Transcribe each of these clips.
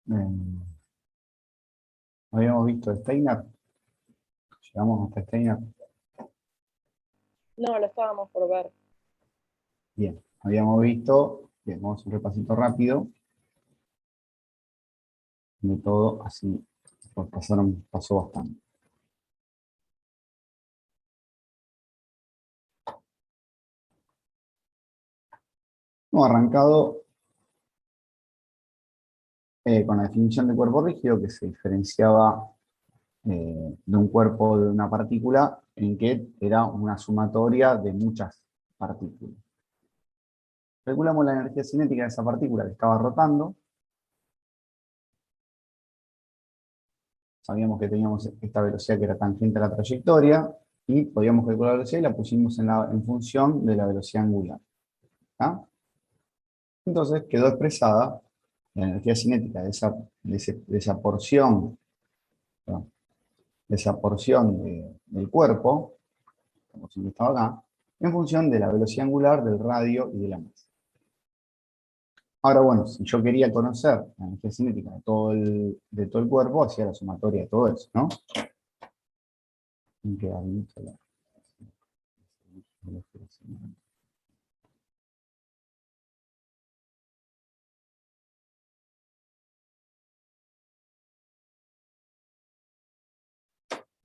Eh, habíamos visto Steiner, llegamos hasta Steiner. No, lo estábamos por ver. Bien, habíamos visto, bien, vamos a un repasito rápido de todo, así pues pasó bastante. Hemos arrancado con la definición de cuerpo rígido, que se diferenciaba de un cuerpo de una partícula en que era una sumatoria de muchas partículas. Calculamos la energía cinética de esa partícula que estaba rotando. Sabíamos que teníamos esta velocidad que era tangente a la trayectoria y podíamos calcular la velocidad y la pusimos en función de la velocidad angular. ¿Ah? Entonces quedó expresada la energía cinética de esa porción, perdón, del cuerpo, la porción que estaba acá, en función de la velocidad angular, del radio y de la masa. Ahora, bueno, si yo quería conocer la energía cinética de todo el cuerpo, hacía la sumatoria de todo eso, ¿no?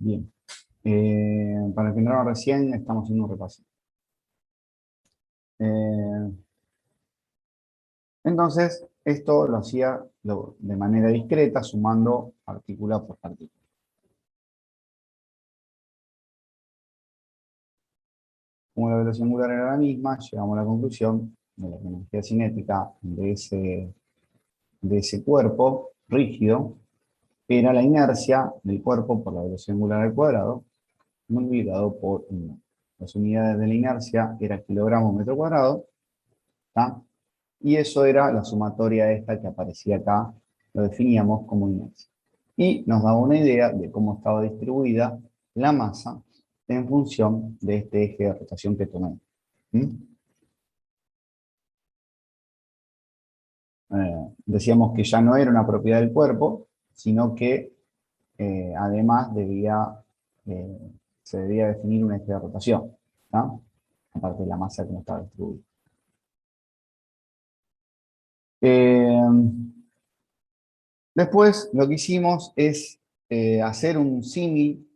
Bien. Para el que entraron recién, estamos haciendo un repaso. Entonces, esto lo hacía de manera discreta, sumando partícula por partícula. Como la velocidad angular era la misma, llegamos a la conclusión de la energía cinética de ese cuerpo rígido era la inercia del cuerpo por la velocidad angular al cuadrado, multiplicado por 1. Las unidades de la inercia eran kilogramos metro cuadrado, ¿tá? Y eso era la sumatoria esta que aparecía acá, lo definíamos como inercia. Y nos daba una idea de cómo estaba distribuida la masa en función de este eje de rotación que tomé. Decíamos que ya no era una propiedad del cuerpo, sino que además se debía definir un eje de rotación, ¿no? Aparte de la masa que no estaba distribuida. Después lo que hicimos es hacer un símil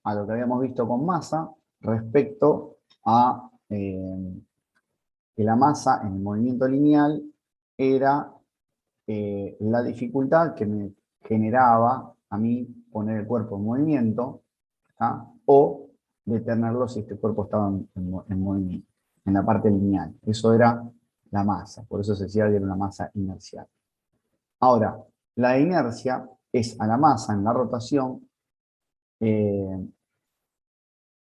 a lo que habíamos visto con masa respecto a que la masa en el movimiento lineal era la dificultad que me generaba a mí poner el cuerpo en movimiento, ¿tá? O detenerlo si este cuerpo estaba en movimiento, en la parte lineal. Eso era la masa, por eso se decía que era una masa inercial. Ahora, la inercia es a la masa en la rotación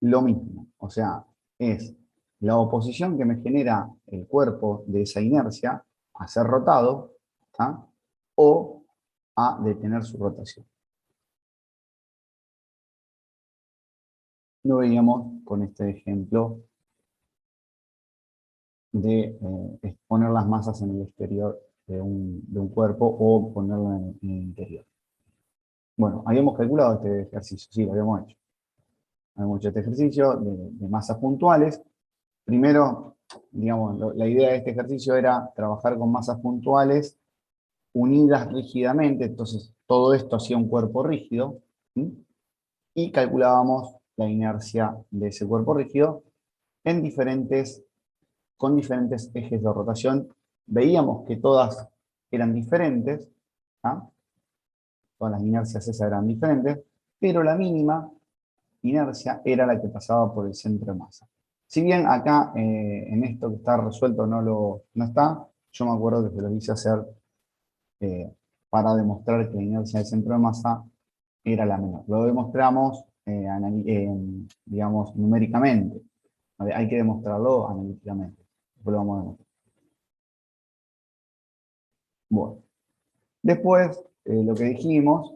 lo mismo, o sea, es la oposición que me genera el cuerpo de esa inercia a ser rotado, ¿tá? O a detener su rotación. Lo veíamos con este ejemplo de poner las masas en el exterior de un cuerpo o ponerlo en el interior. Bueno, habíamos calculado este ejercicio, sí, lo habíamos hecho. Habíamos hecho este ejercicio de masas puntuales. Primero, digamos, la idea de este ejercicio era trabajar con masas puntuales unidas rígidamente, entonces todo esto hacía un cuerpo rígido, ¿sí? Y calculábamos la inercia de ese cuerpo rígido con diferentes ejes de rotación. Veíamos que todas eran diferentes, ¿ah? Todas las inercias esas eran diferentes, pero la mínima inercia era la que pasaba por el centro de masa. Si bien acá en esto que está resuelto no está, yo me acuerdo que se lo hice hacer eh, para demostrar que la inercia del centro de masa era la menor. Lo demostramos, digamos, numéricamente. Hay que demostrarlo analíticamente. Después lo vamos a demostrar. Bueno, después lo que dijimos,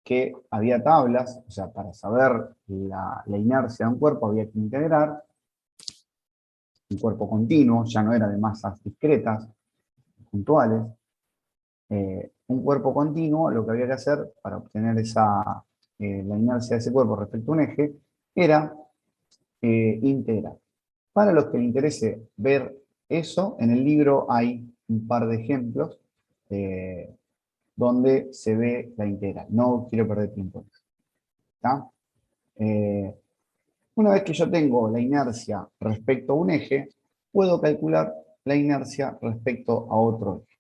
que había tablas, o sea, para saber la inercia de un cuerpo había que integrar un cuerpo continuo, ya no era de masas discretas, puntuales. un cuerpo continuo, lo que había que hacer para obtener la inercia de ese cuerpo respecto a un eje, era integrar. Para los que les interese ver eso, en el libro hay un par de ejemplos donde se ve la integral. No quiero perder tiempo. ¿Está? Una vez que yo tengo la inercia respecto a un eje, puedo calcular la inercia respecto a otro eje.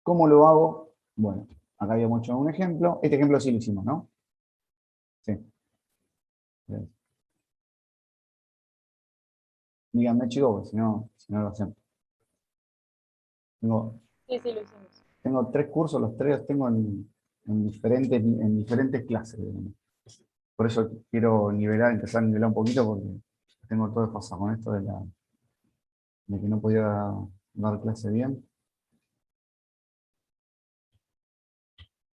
¿Cómo lo hago? Bueno, acá habíamos hecho un ejemplo. Este ejemplo sí lo hicimos, ¿no? Sí. Díganme, chicos, porque si no lo hacemos. Tengo, Sí, sí, lo hicimos. tengo 3 cursos, los 3 los tengo en diferentes clases. Por eso quiero empezar a nivelar un poquito, porque tengo todo desfasado con esto de que no podía dar clase bien.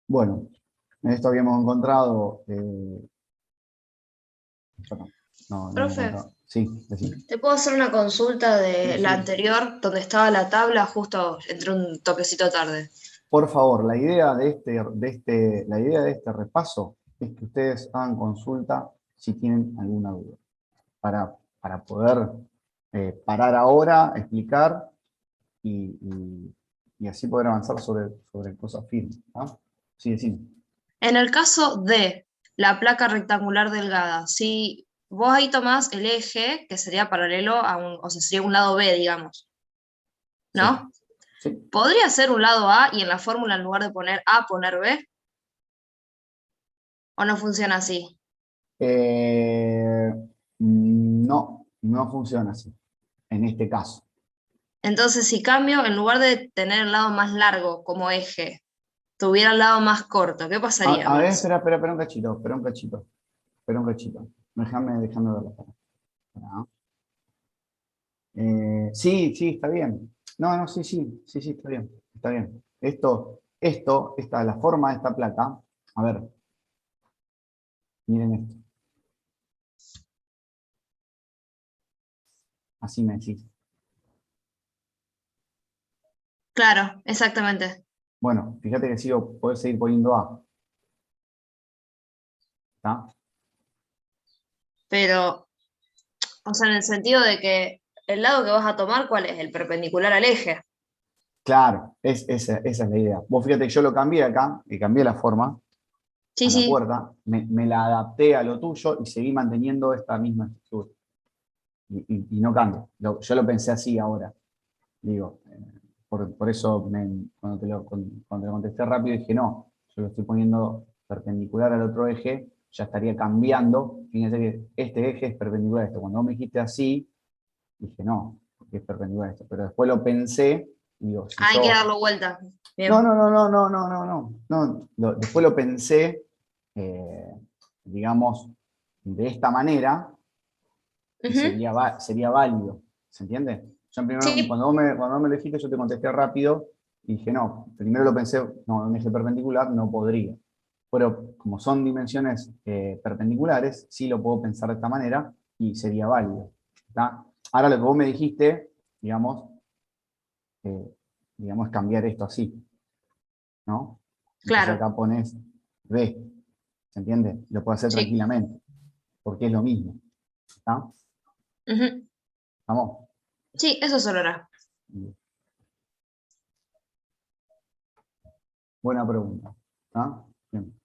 Bueno, en esto habíamos encontrado... perdón, no había Profe, encontrado. Sí, decime. ¿te puedo hacer una consulta Sí, de la sí. anterior, donde estaba la tabla, justo entre un toquecito tarde? Por favor, la idea de este repaso es que ustedes hagan consulta si tienen alguna duda, para poder parar ahora, explicar y así poder avanzar sobre cosas firmes. ¿Ah? Sí, decime. En el caso de la placa rectangular delgada, si vos ahí tomás el eje, que sería paralelo a o sea, sería un lado B, digamos, Sí, ¿no? sí. ¿Podría ser un lado A y en la fórmula en lugar de poner A, poner B? ¿O no funciona así? Eh, no, no funciona así, en este caso. Entonces, si cambio, en lugar de tener el lado más largo como eje, tuviera el lado más corto, ¿qué pasaría A con ver, eso? espera un cachito, espera un cachito. Déjame ver la cara. Espera, sí, sí, está bien. No, no, sí, sí, sí, sí, está bien, está bien. La forma de esta placa, a ver, miren esto, así me decís. Claro, exactamente. Bueno, fíjate que podés seguir poniendo A, ¿está? Pero, o sea, en el sentido de que el lado que vas a tomar, ¿cuál es? El perpendicular al eje. Claro, esa es la idea. Vos fíjate que yo lo cambié acá, y cambié la forma Sí, a la sí. puerta, me la adapté a lo tuyo y seguí manteniendo esta misma estructura. Y no cambio. Yo lo pensé así ahora. Digo, por eso cuando te lo contesté rápido dije, no, yo lo estoy poniendo perpendicular al otro eje, ya estaría cambiando. Fíjense que este eje es perpendicular a esto. Cuando vos me dijiste así, dije, no, porque es perpendicular a esto. Pero después lo pensé, digo, si Hay que yo... darlo vuelta. No, Bien. no, no, no, no, no, no, no. No, después lo pensé, eh, digamos, de esta manera, y Ujú. sería válido. ¿Se entiende? Yo primero, Sí, cuando vos me lo dijiste, yo te contesté rápido y dije, no, primero lo pensé, no, en eje perpendicular no podría. Pero como son dimensiones perpendiculares, sí lo puedo pensar de esta manera y sería válido. ¿Está? Ahora lo que vos me dijiste, digamos, eh, es cambiar esto así, ¿no? Entonces claro. acá pones B, ¿se entiende? Lo puedo hacer Sí. tranquilamente, porque es lo mismo. ¿Está? Ujú. ¿Estamos? Sí, eso solo era. Buena pregunta. ¿Está? Bien.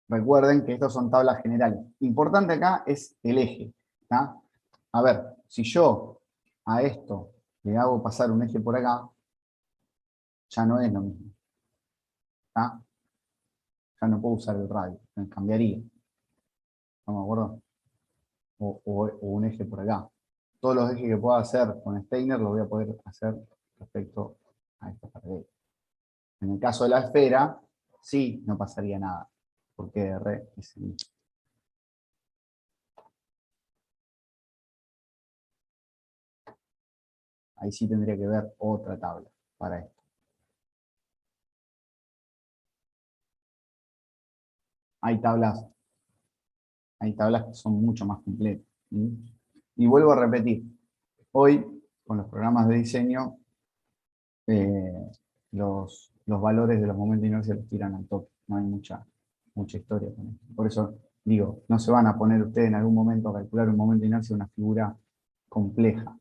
Recuerden que estos son tablas generales. Importante acá es el eje. ¿Está? A ver, si yo a esto le hago pasar un eje por acá, ya no es lo mismo. ¿Está? Ya no puedo usar el radio, me cambiaría. ¿Estamos de acuerdo? O un eje por acá. Todos los ejes que pueda hacer con Steiner los voy a poder hacer respecto a esta pared. En el caso de la esfera, sí, no pasaría nada, porque R es el mismo. Ahí sí tendría que ver otra tabla para esto. Hay tablas, hay tablas que son mucho más completas. ¿Sí? Y vuelvo a repetir, hoy con los programas de diseño los valores de los momentos de inercia los tiran al toque. No hay mucha historia con esto. Por eso digo, no se van a poner ustedes en algún momento a calcular un momento de inercia una figura compleja.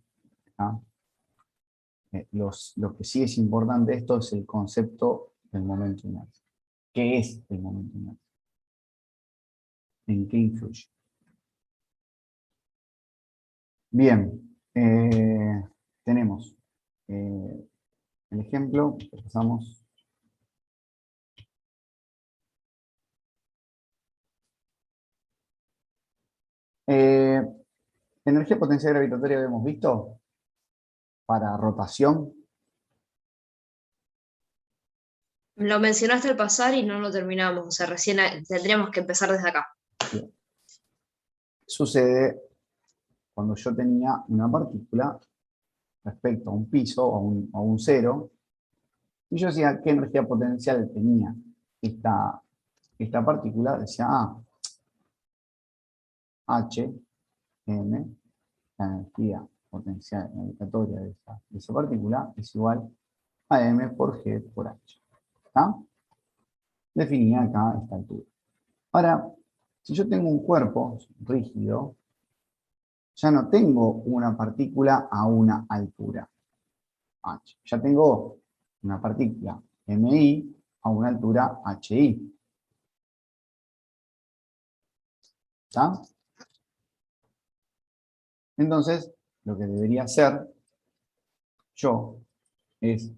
¿Ah? Lo que sí es importante esto es el concepto del momento de inercia. ¿Qué es el momento de inercia? ¿En qué influye? Bien, tenemos el ejemplo, pasamos. Energía potencial gravitatoria habíamos visto para rotación. Lo mencionaste al pasar y no lo terminamos, o sea, recién tendríamos que empezar desde acá. Bien. Sucede cuando yo tenía una partícula respecto a un piso o a un cero, y yo decía qué energía potencial tenía esta partícula, decía, H, M, la energía potencial gravitatoria de esa partícula es igual a M por G por H. ¿Está? Definida acá a esta altura. Ahora, si yo tengo un cuerpo rígido, ya no tengo una partícula a una altura H. Ya tengo una partícula MI a una altura HI. ¿Está? Entonces, lo que debería hacer yo es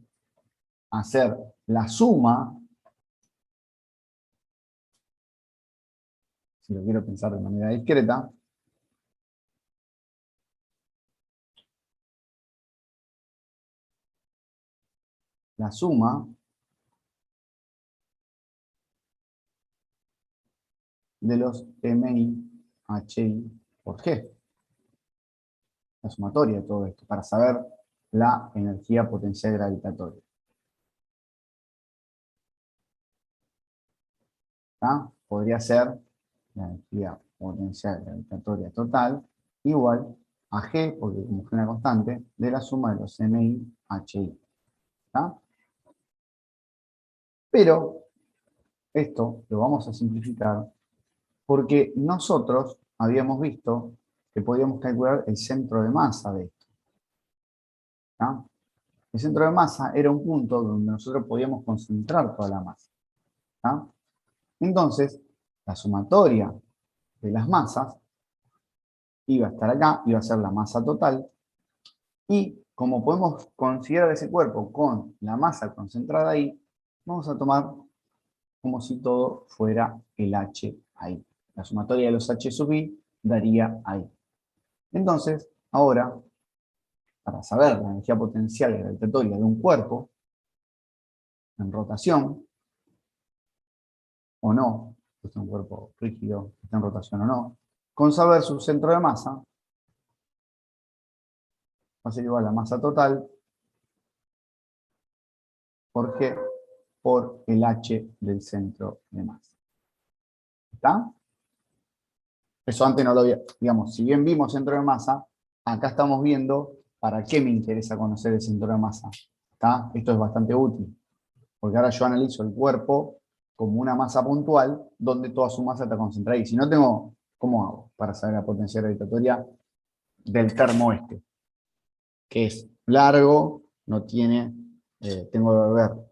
hacer la suma, si lo quiero pensar de manera discreta, la suma de los MI, HI por G. La sumatoria de todo esto, para saber la energía potencial gravitatoria. ¿Está? Podría ser la energía potencial gravitatoria total igual a G, porque como es una constante, de la suma de los MI, HI. ¿Está? Pero esto lo vamos a simplificar porque nosotros habíamos visto que podíamos calcular el centro de masa de esto. ¿Está? El centro de masa era un punto donde nosotros podíamos concentrar toda la masa. ¿Está? Entonces, la sumatoria de las masas iba a estar acá, iba a ser la masa total, y como podemos considerar ese cuerpo con la masa concentrada ahí, vamos a tomar como si todo fuera el H ahí. La sumatoria de los H sub I daría ahí. Entonces, ahora, para saber la energía potencial gravitatoria de un cuerpo en rotación, o no, es un cuerpo rígido, está en rotación o no, con saber su centro de masa, va a ser igual a la masa total por G por el H del centro de masa. ¿Está? Eso antes no lo había, digamos, si bien vimos centro de masa, acá estamos viendo para qué me interesa conocer el centro de masa. ¿Está? Esto es bastante útil, porque ahora yo analizo el cuerpo como una masa puntual donde toda su masa está concentrada. Y si no tengo, ¿cómo hago para saber la potencia gravitatoria del termo este? Que es largo, no tiene, tengo que ver,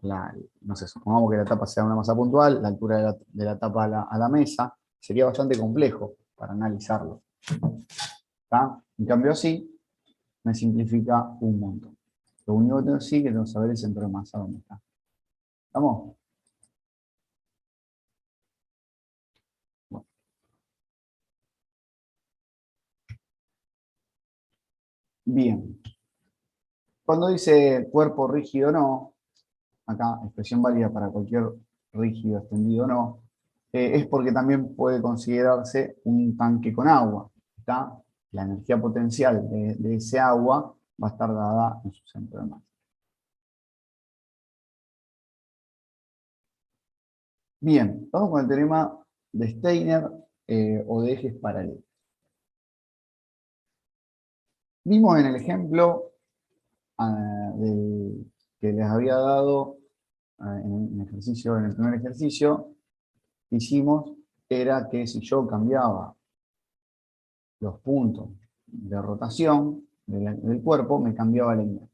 no sé, supongamos que la tapa sea una masa puntual, la altura de la tapa a la mesa, sería bastante complejo para analizarlo. ¿Está? En cambio así, me simplifica un montón. Lo único que tengo sí que tengo que saber el centro de masa dónde está. ¿Estamos? Bueno. Bien. Cuando dice cuerpo rígido no, acá expresión válida para cualquier rígido, extendido no, es porque también puede considerarse un tanque con agua. ¿Está? La energía potencial de ese agua va a estar dada en su centro de masa. Bien, vamos con el teorema de Steiner o de ejes paralelos. Vimos en el ejemplo que les había dado en el primer ejercicio que hicimos, era que si yo cambiaba los puntos de rotación del cuerpo, me cambiaba la inercia.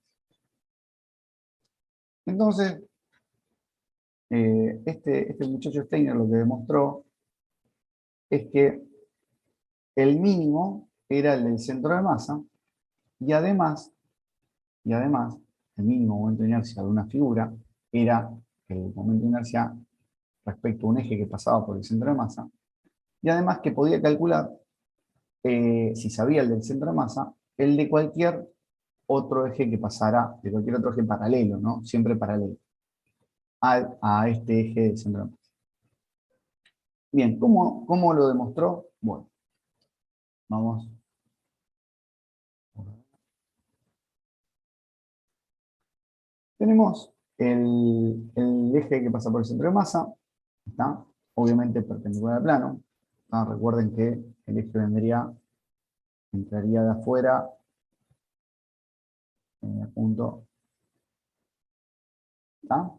Entonces, este muchacho Steiner lo que demostró es que el mínimo era el del centro de masa, y además, el mínimo momento de inercia de una figura era el momento de inercia respecto a un eje que pasaba por el centro de masa, y además que podía calcular, si sabía el del centro de masa, el de cualquier otro eje que pasara, de cualquier otro eje paralelo, ¿no? Siempre paralelo a este eje del centro de masa. Bien, ¿cómo lo demostró? Bueno, vamos. Tenemos el eje que pasa por el centro de masa, ¿está? Obviamente perpendicular al plano. Recuerden que el eje entraría de afuera en el punto, ¿está?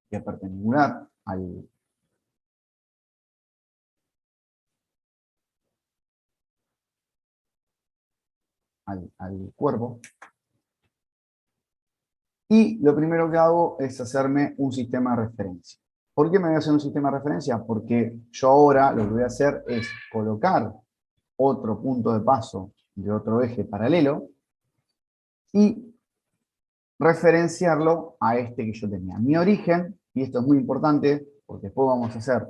Que es perpendicular al cuerpo. Y lo primero que hago es hacerme un sistema de referencia. ¿Por qué me voy a hacer un sistema de referencia? Porque yo ahora lo que voy a hacer es colocar otro punto de paso de otro eje paralelo y referenciarlo a este que yo tenía. Mi origen, y esto es muy importante, porque después vamos a hacer,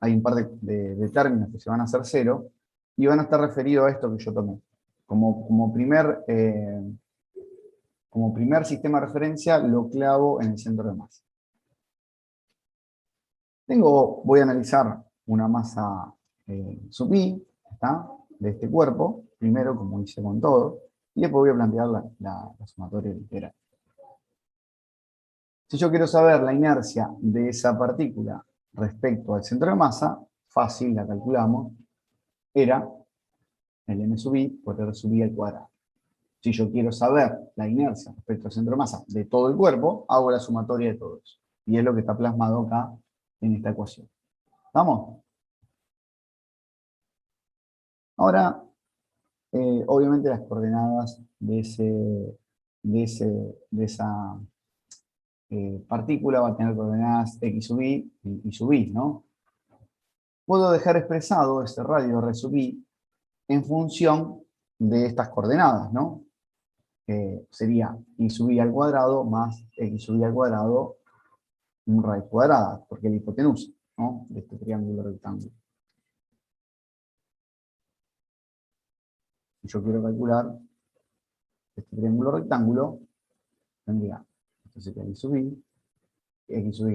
hay un par de términos que se van a hacer cero, y van a estar referidos a esto que yo tomé. Como primer sistema de referencia, lo clavo en el centro de masa. Voy a analizar una masa sub i, ¿está? De este cuerpo, primero como hice con todo, y después voy a plantear la sumatoria literal. Si yo quiero saber la inercia de esa partícula respecto al centro de masa, fácil, la calculamos, era el m sub i por r sub i al cuadrado. Si yo quiero saber la inercia respecto al centro de masa de todo el cuerpo, hago la sumatoria de todos. Y es lo que está plasmado acá en esta ecuación. ¿Estamos? Ahora, obviamente las coordenadas de esa partícula va a tener coordenadas x sub i y sub i, ¿no? Puedo dejar expresado ese radio r sub i en función de estas coordenadas, ¿no? Sería y sub i al cuadrado más x sub i al cuadrado raíz cuadrada, porque es la hipotenusa, ¿no? De este triángulo rectángulo. Si yo quiero calcular este triángulo rectángulo, tendría, esto sería x sub i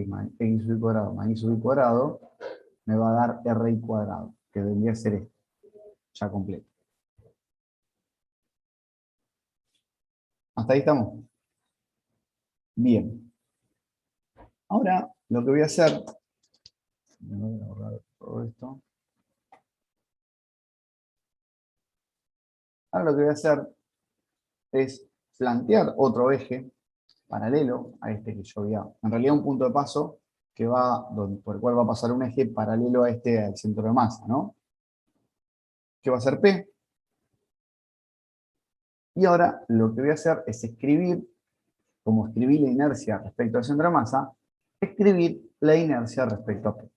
más x sub i cuadrado más y sub i cuadrado, me va a dar r i cuadrado, que debería ser esto, ya completo. ¿Hasta ahí estamos? Bien. Ahora, lo que voy a hacer, voy a borrar todo esto. Ahora lo que voy a hacer es plantear otro eje paralelo a este que yo había. En realidad un punto de paso que por el cual va a pasar un eje paralelo a al centro de masa, ¿no? Que va a ser P. Y ahora lo que voy a hacer es escribir, como escribí la inercia respecto al centro de masa, escribir la inercia respecto a P.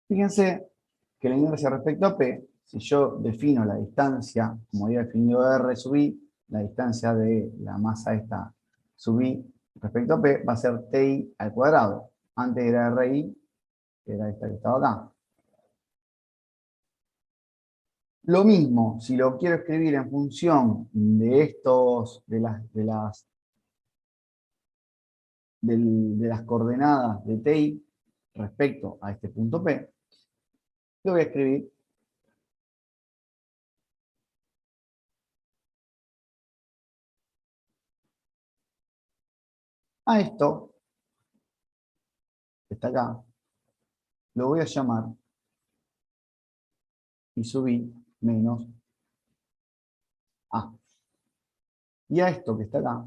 Fíjense que la inercia respecto a P, si yo defino la distancia, como había definido R sub i, la distancia de la masa esta sub i respecto a P, va a ser Ti al cuadrado. Antes era Ri, que era esta que estaba acá. Lo mismo, si lo quiero escribir en función de las coordenadas de Ti respecto a este punto P, lo voy a escribir a esto, que está acá, lo voy a llamar y sub i menos A. Y a esto que está acá,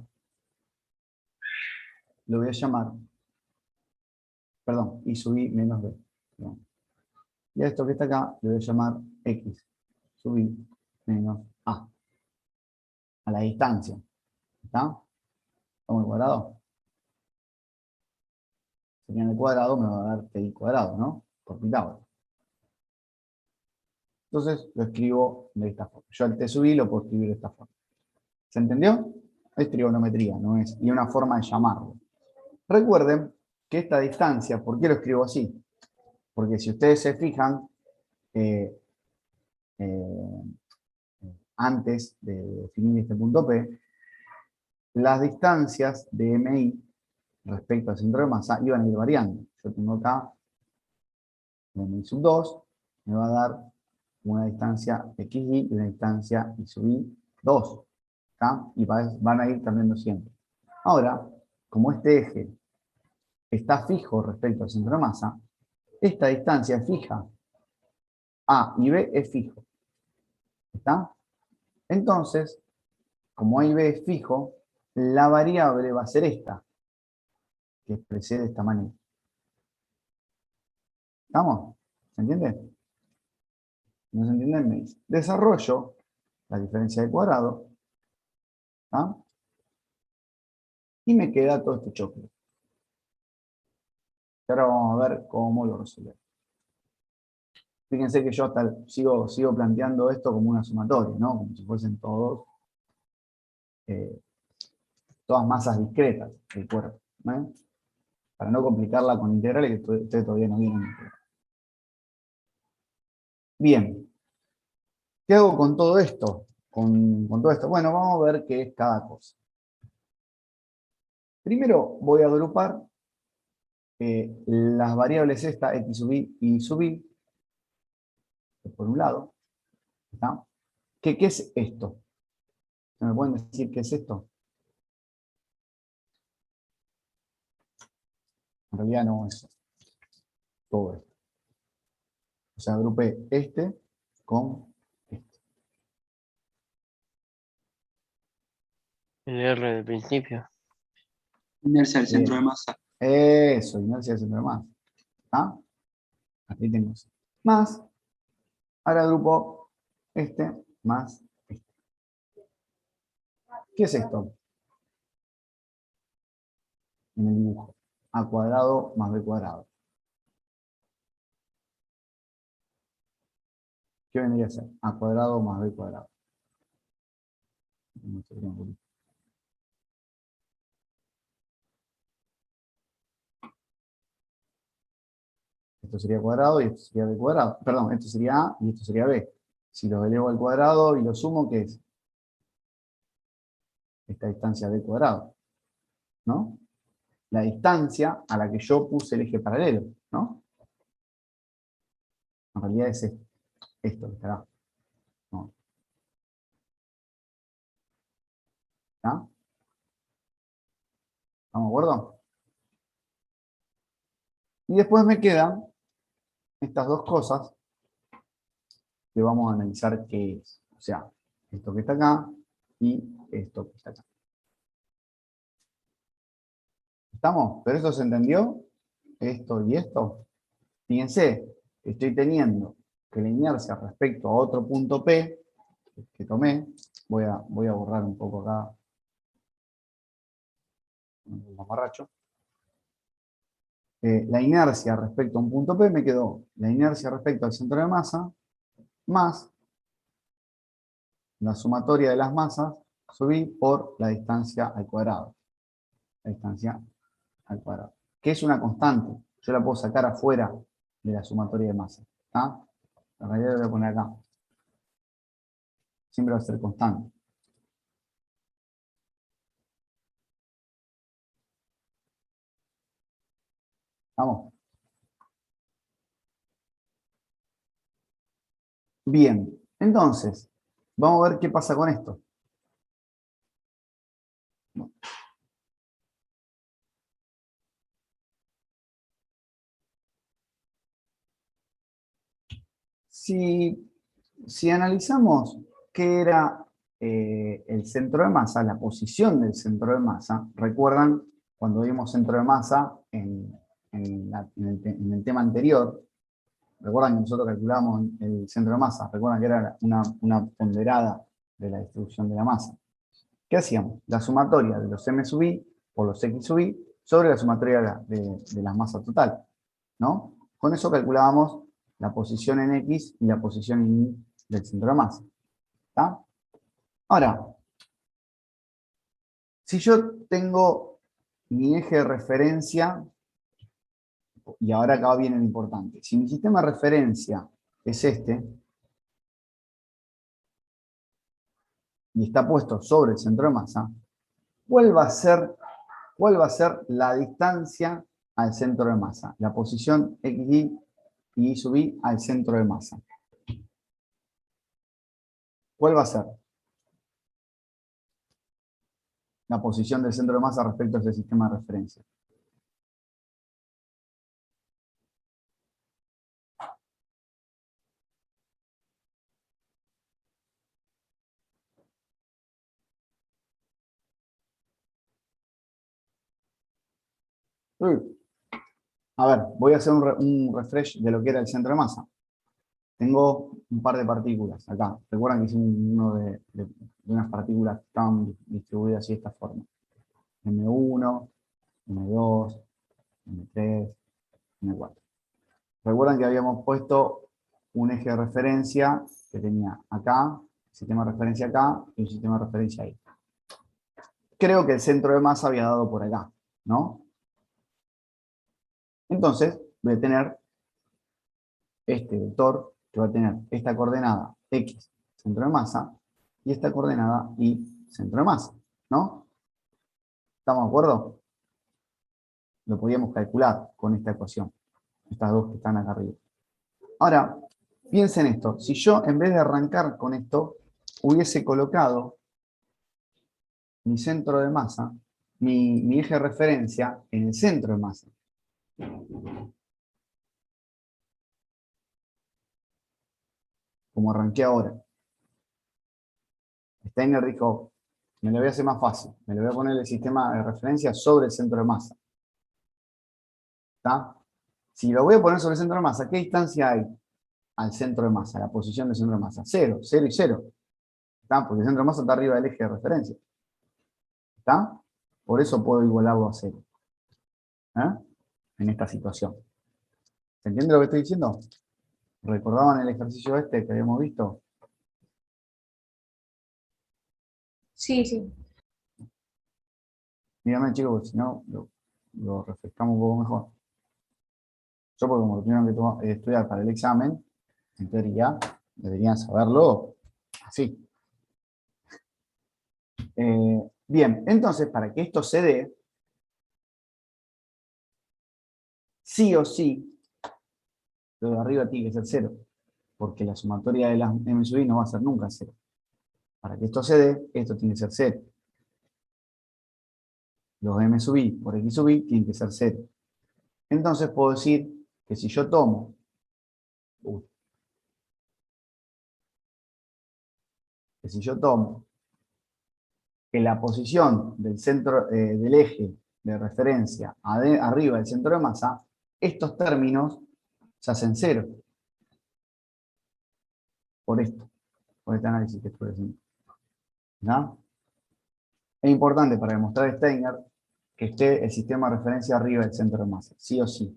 lo voy a llamar, perdón, y sub i menos b. Perdón. Y a esto que está acá, le voy a llamar x sub i menos a la distancia. ¿Está? ¿Estamos al cuadrado? Sería en el cuadrado, me va a dar pi cuadrado, ¿no? Por Pitágoras. Entonces lo escribo de esta forma. Yo al t sub i lo puedo escribir de esta forma. ¿Se entendió? Es trigonometría, no es, y una forma de llamarlo. Recuerden que esta distancia, ¿por qué lo escribo así? Porque si ustedes se fijan, eh, eh, antes de definir este punto P, las distancias de MI respecto al centro de masa iban a ir variando. Yo tengo acá MI sub 2, me va a dar una distancia XY y una distancia Y sub I 2. ¿Está? Y van a ir cambiando siempre. Ahora, como este eje está fijo respecto al centro de masa, esta distancia es fija. A y B es fijo. ¿Está? Entonces, como A y B es fijo, la variable va a ser esta, que expresé de esta manera. ¿Estamos? ¿Se entiende? ¿No se entiende? Me dice. Desarrollo la diferencia de cuadrado. ¿Está? Y me queda todo este choque. Ahora vamos a ver cómo lo resolvemos. Fíjense que yo hasta sigo planteando esto como una sumatoria, ¿no? Como si fuesen todas masas discretas del cuerpo. ¿Eh? Para no complicarla con integrales que ustedes todavía no vienen. Bien. ¿Qué hago con todo esto? Con todo esto. Bueno, vamos a ver qué es cada cosa. Primero voy a agrupar las variables esta, x sub i y sub i, por un lado. ¿Está? ¿Qué es esto? ¿Me pueden decir qué es esto? En realidad no es todo esto. O sea, agrupé este con este. El R del principio. Inercia del centro de Bien. masa. Eso, inercia del centro de masa. ¿Está? Aquí tengo eso. Más, ahora agrupo este más este. ¿Qué es esto? En el dibujo. A cuadrado más b cuadrado. ¿Qué vendría a ser? A cuadrado más b cuadrado. Esto sería cuadrado y esto sería b cuadrado. Perdón, esto sería a y esto sería b. Si lo elevo al cuadrado y lo sumo, ¿qué es? Esta distancia b cuadrado. ¿No? La distancia a la que yo puse el eje paralelo. ¿No? En realidad es esto que está acá. ¿No? ¿Está? ¿Estamos de acuerdo? Y después me quedan estas dos cosas que vamos a analizar qué es. O sea, esto que está acá y esto que está acá. ¿Estamos? ¿Pero esto se entendió? Esto y esto. Fíjense, estoy teniendo que la inercia respecto a otro punto P que tomé, voy a borrar un poco acá un mamarracho. La inercia respecto a un punto P me quedó la inercia respecto al centro de masa más la sumatoria de las masas subí por la distancia al cuadrado. La distancia al cuadrado. Que es una constante. Yo la puedo sacar afuera de la sumatoria de masas. ¿Está? En realidad la voy a poner acá. Siempre va a ser constante. ¿Estamos? Bien. Entonces, vamos a ver qué pasa con esto. Si analizamos qué era el centro de masa, la posición del centro de masa. ¿Recuerdan cuando vimos centro de masa en el tema anterior? ¿Recuerdan que nosotros calculamos el centro de masa? ¿Recuerdan que era una ponderada de la distribución de la masa? ¿Qué hacíamos? La sumatoria de los m sub i por los x sub i sobre la sumatoria de la masa total, ¿no? Con eso calculábamos la posición en x y la posición en y del centro de masa. ¿Está? Ahora, si yo tengo mi eje de referencia, y ahora acá viene lo importante, si mi sistema de referencia es este, y está puesto sobre el centro de masa, ¿cuál va a ser la distancia al centro de masa? La posición xy y y sub i al centro de masa. ¿Cuál va a ser la posición del centro de masa respecto a ese sistema de referencia? A ver, voy a hacer un refresh de lo que era el centro de masa. Tengo un par de partículas acá. Recuerdan que hicimos uno de unas partículas que estaban distribuidas así de esta forma. M1, M2, M3, M4. Recuerdan que habíamos puesto un eje de referencia que tenía acá, sistema de referencia acá y un sistema de referencia ahí. Creo que el centro de masa había dado por acá, ¿no? Entonces, voy a tener este vector que va a tener esta coordenada x, centro de masa, y esta coordenada y, centro de masa, ¿no? ¿Estamos de acuerdo? Lo podíamos calcular con esta ecuación, estas dos que están acá arriba. Ahora, piensen esto, si yo en vez de arrancar con esto, hubiese colocado mi centro de masa, mi eje de referencia en el centro de masa. Como arranqué ahora. Steiner dijo, me lo voy a hacer más fácil, me lo voy a poner el sistema de referencia sobre el centro de masa. ¿Está? Si lo voy a poner sobre el centro de masa, ¿qué distancia hay al centro de masa, a la posición del centro de masa? 0, 0 y 0. ¿Está? Porque el centro de masa está arriba del eje de referencia. ¿Está? Por eso puedo igualarlo a 0. En esta situación. ¿Se entiende lo que estoy diciendo? ¿Recordaban el ejercicio este que habíamos visto? Sí, sí. Díganme, chicos, porque si no, lo refrescamos un poco mejor. Yo, porque como lo tuvieron que estudiar para el examen, en teoría, deberían saberlo así. Bien, entonces, para que esto se dé, sí o sí, lo de arriba tiene que ser 0, porque la sumatoria de las m sub i no va a ser nunca 0. Para que esto se dé, esto tiene que ser 0. Los m sub i por x sub i tienen que ser 0. Entonces puedo decir que si yo tomo que la posición del centro del eje de referencia arriba del centro de masa, estos términos se hacen 0. Por esto, por este análisis que estoy haciendo. ¿No? Es importante para demostrar Steiner que esté el sistema de referencia arriba del centro de masa, sí o sí,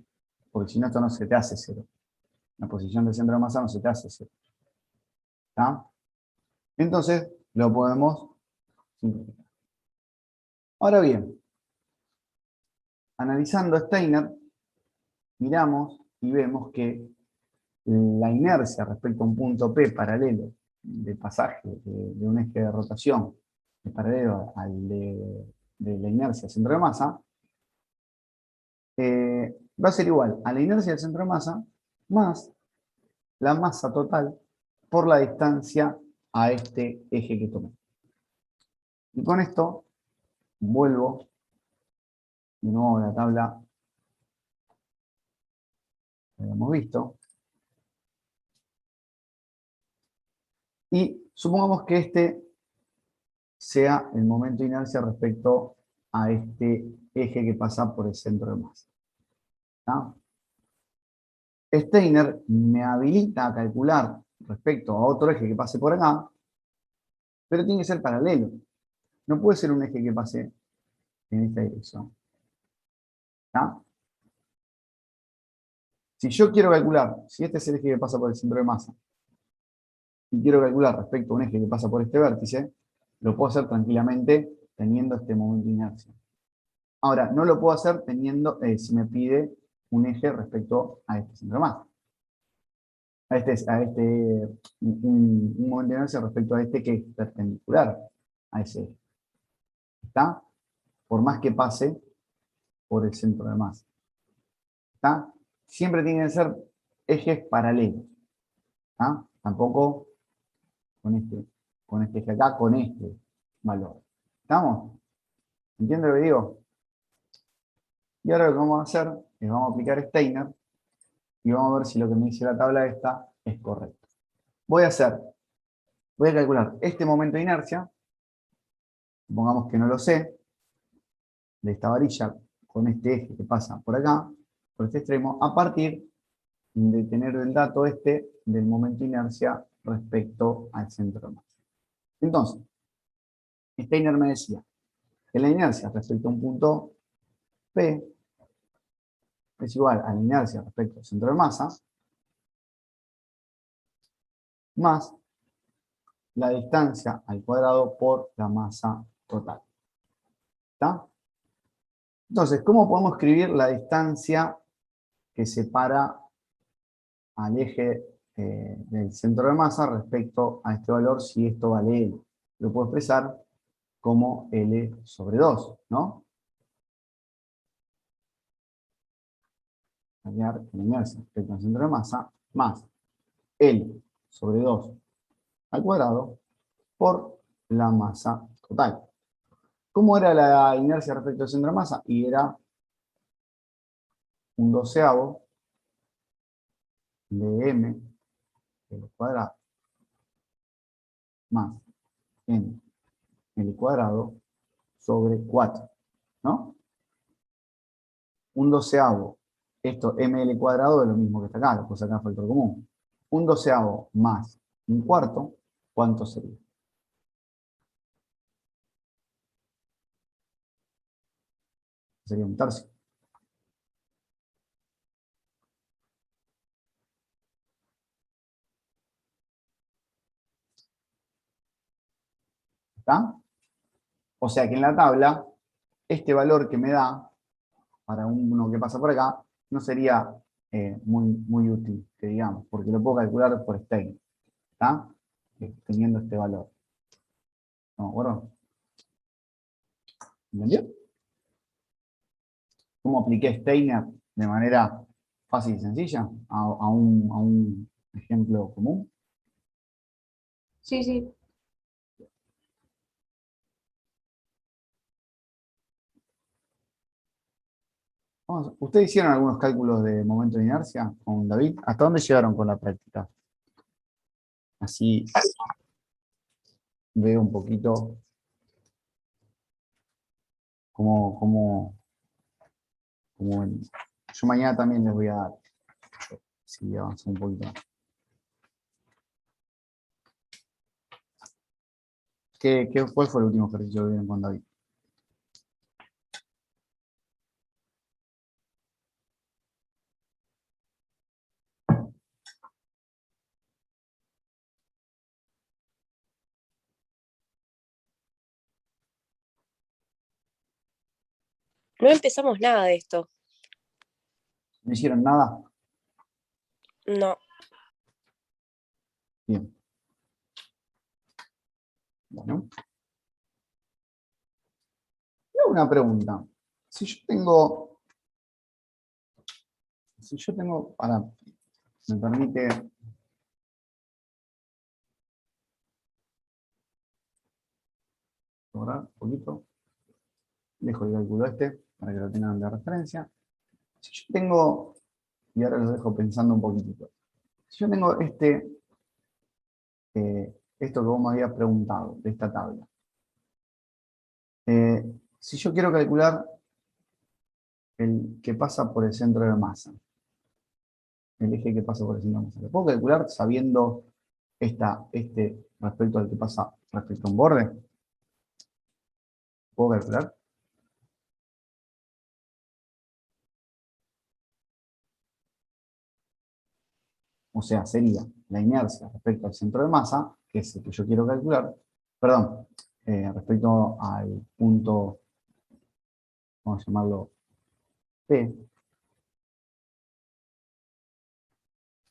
porque si no esto no se te hace 0. La posición del centro de masa no se te hace 0. ¿Está? Entonces lo podemos simplificar. Ahora bien, analizando Steiner, miramos y vemos que la inercia respecto a un punto P paralelo de pasaje de un eje de rotación paralelo al de la inercia centro de masa, va a ser igual a la inercia del centro de masa más la masa total por la distancia a este eje que tomé. Y con esto vuelvo de nuevo a la tabla que habíamos visto. Y supongamos que este sea el momento de inercia respecto a este eje que pasa por el centro de masa. ¿Está? Steiner me habilita a calcular respecto a otro eje que pase por acá, pero tiene que ser paralelo. No puede ser un eje que pase en esta dirección. ¿Está? Si yo quiero calcular, si este es el eje que pasa por el centro de masa, y quiero calcular respecto a un eje que pasa por este vértice, lo puedo hacer tranquilamente teniendo este momento de inercia. Ahora, no lo puedo hacer teniendo, si me pide un eje respecto a este centro de masa. Un momento de inercia respecto a este que es perpendicular a ese eje. ¿Está? Por más que pase por el centro de masa. ¿Está? Siempre tienen que ser ejes paralelos. ¿Está? Tampoco con este eje acá, con este valor. ¿Estamos? ¿Entienden lo que digo? Y ahora lo que vamos a hacer es vamos a aplicar Steiner y vamos a ver si lo que me dice la tabla esta es correcto. Voy a calcular este momento de inercia, supongamos que no lo sé, de esta varilla con este eje que pasa por acá, por este extremo, a partir de tener el dato este del momento de inercia respecto al centro de masa. Entonces, Steiner me decía que la inercia respecto a un punto P es igual a la inercia respecto al centro de masa más la distancia al cuadrado por la masa total. ¿Está? Entonces, ¿cómo podemos escribir la distancia que separa al eje del centro de masa respecto a este valor si esto vale L? Lo puedo expresar como L sobre 2, ¿no? Hallar la inercia respecto al centro de masa más L sobre 2 al cuadrado por la masa total. ¿Cómo era la inercia respecto al centro de masa? Y era un doceavo de m al cuadrado más n al cuadrado sobre 4, ¿no? Un doceavo, esto ml cuadrado es lo mismo que está acá, lo puedo sacar factor común. Un doceavo más un cuarto, ¿cuánto sería? Sería un tercio. ¿Está? O sea que en la tabla, este valor que me da, para uno que pasa por acá, no sería muy útil, que digamos, porque lo puedo calcular por Steiner. ¿Está? Teniendo este valor. ¿No? ¿Bueno? ¿Entendió? ¿Cómo apliqué Steiner de manera fácil y sencilla a un ejemplo común? Sí, sí. ¿Ustedes hicieron algunos cálculos de momento de inercia con David? ¿Hasta dónde llegaron con la práctica? Así veo un poquito cómo ven. Yo mañana también les voy a dar, si avanzo un poquito más. ¿Cuál fue el último ejercicio que vieron con David? No empezamos nada de esto. ¿No hicieron nada? No. Bien. Bueno. Tengo una pregunta. Si yo tengo, me permite borrar un poquito, dejo el cálculo este para que lo tengan de referencia. Si yo tengo, y ahora lo dejo pensando un poquitito, si yo tengo esto que vos me habías preguntado, de esta tabla, si yo quiero calcular el que pasa por el centro de masa, el eje que pasa por el centro de masa, ¿lo puedo calcular sabiendo este respecto al que pasa respecto a un borde? ¿Puedo calcular? O sea, sería la inercia respecto al centro de masa, que es el que yo quiero calcular, perdón, respecto al punto, vamos a llamarlo P,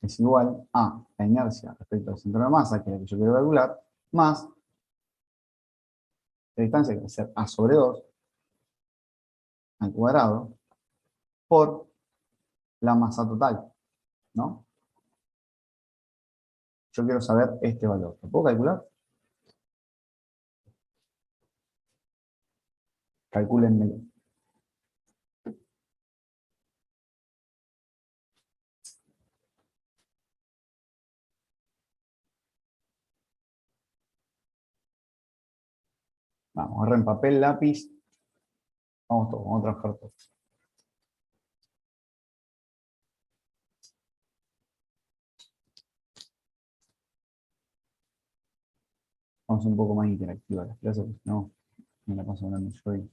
es igual a la inercia respecto al centro de masa, que es la que yo quiero calcular, más la distancia, que va a ser A sobre 2, al cuadrado, por la masa total, ¿no? Yo quiero saber este valor. ¿Lo puedo calcular? Calcúlenmelo. Vamos, agarren papel, lápiz. Vamos todos, vamos a trabajar todos. Vamos un poco más interactivas las clases, porque no, me la paso hablando yo hoy.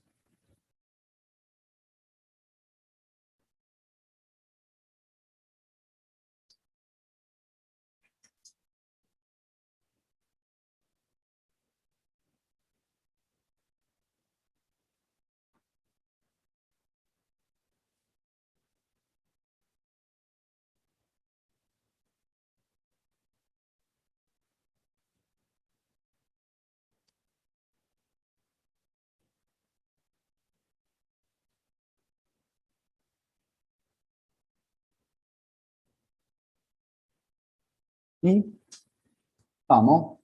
Y vamos.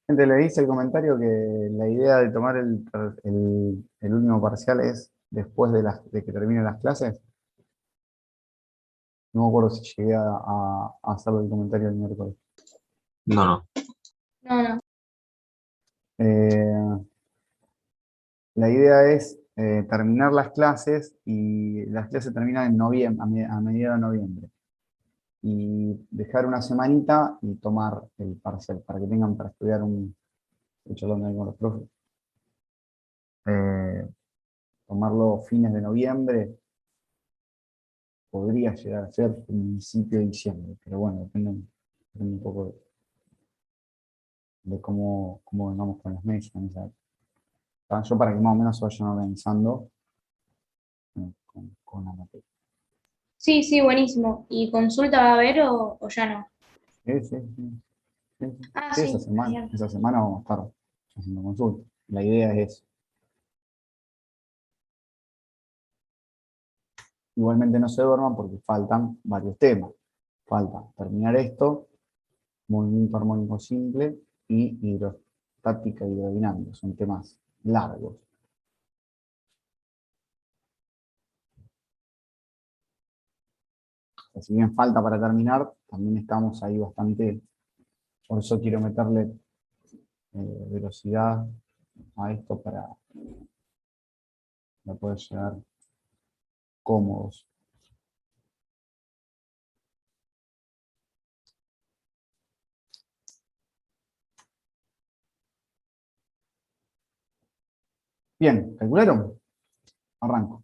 Gente, le dice el comentario que la idea de tomar el último parcial es después de que terminen las clases. No me acuerdo si llegué a hacerlo el comentario el miércoles. No, no. No, no. Eh, la idea es terminar las clases y las clases terminan en noviembre, a mediados de noviembre. Y dejar una semanita y tomar el parcial para que tengan para estudiar charlando ahí con los profes. Tomarlo fines de noviembre podría llegar a ser principio de diciembre, pero bueno, depende un poco de cómo vengamos con las mesas. Yo para que más o menos se vayan organizando con la materia. Sí, sí, buenísimo. ¿Y consulta va a haber o ya no? Sí, sí, sí. Sí, sí. Ah, Sí, sí, genial. esa semana vamos a estar haciendo consulta. La idea es eso. Igualmente no se duerman porque faltan varios temas. Falta terminar esto, movimiento armónico simple y hidrostática y hidrodinámica. Son temas largos. O sea, si bien falta para terminar, también estamos ahí bastante. Por eso quiero meterle velocidad a esto para poder llegar cómodos. Bien, ¿calcularon? Arranco.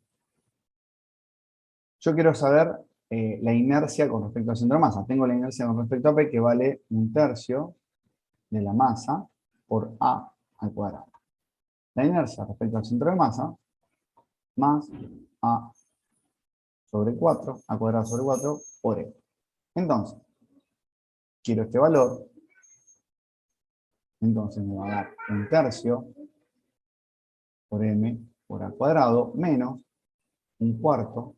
Yo quiero saber la inercia con respecto al centro de masa. Tengo la inercia con respecto a P que vale 1/3 de la masa por A al cuadrado. La inercia respecto al centro de masa más A sobre 4, A cuadrado sobre 4 por E. Entonces, quiero este valor. Entonces me va a dar 1/3 por M por A cuadrado menos 1/4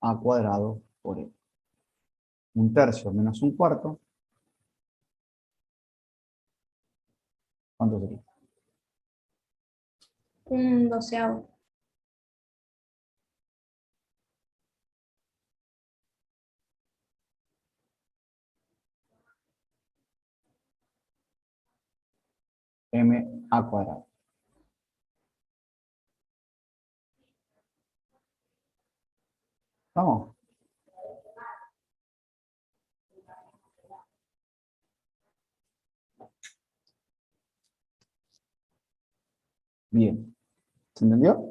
A cuadrado por E. 1/3 menos 1/4. ¿Cuánto sería? Un doceavo. MA cuadrado. ¿Vamos? Bien. ¿Se entendió?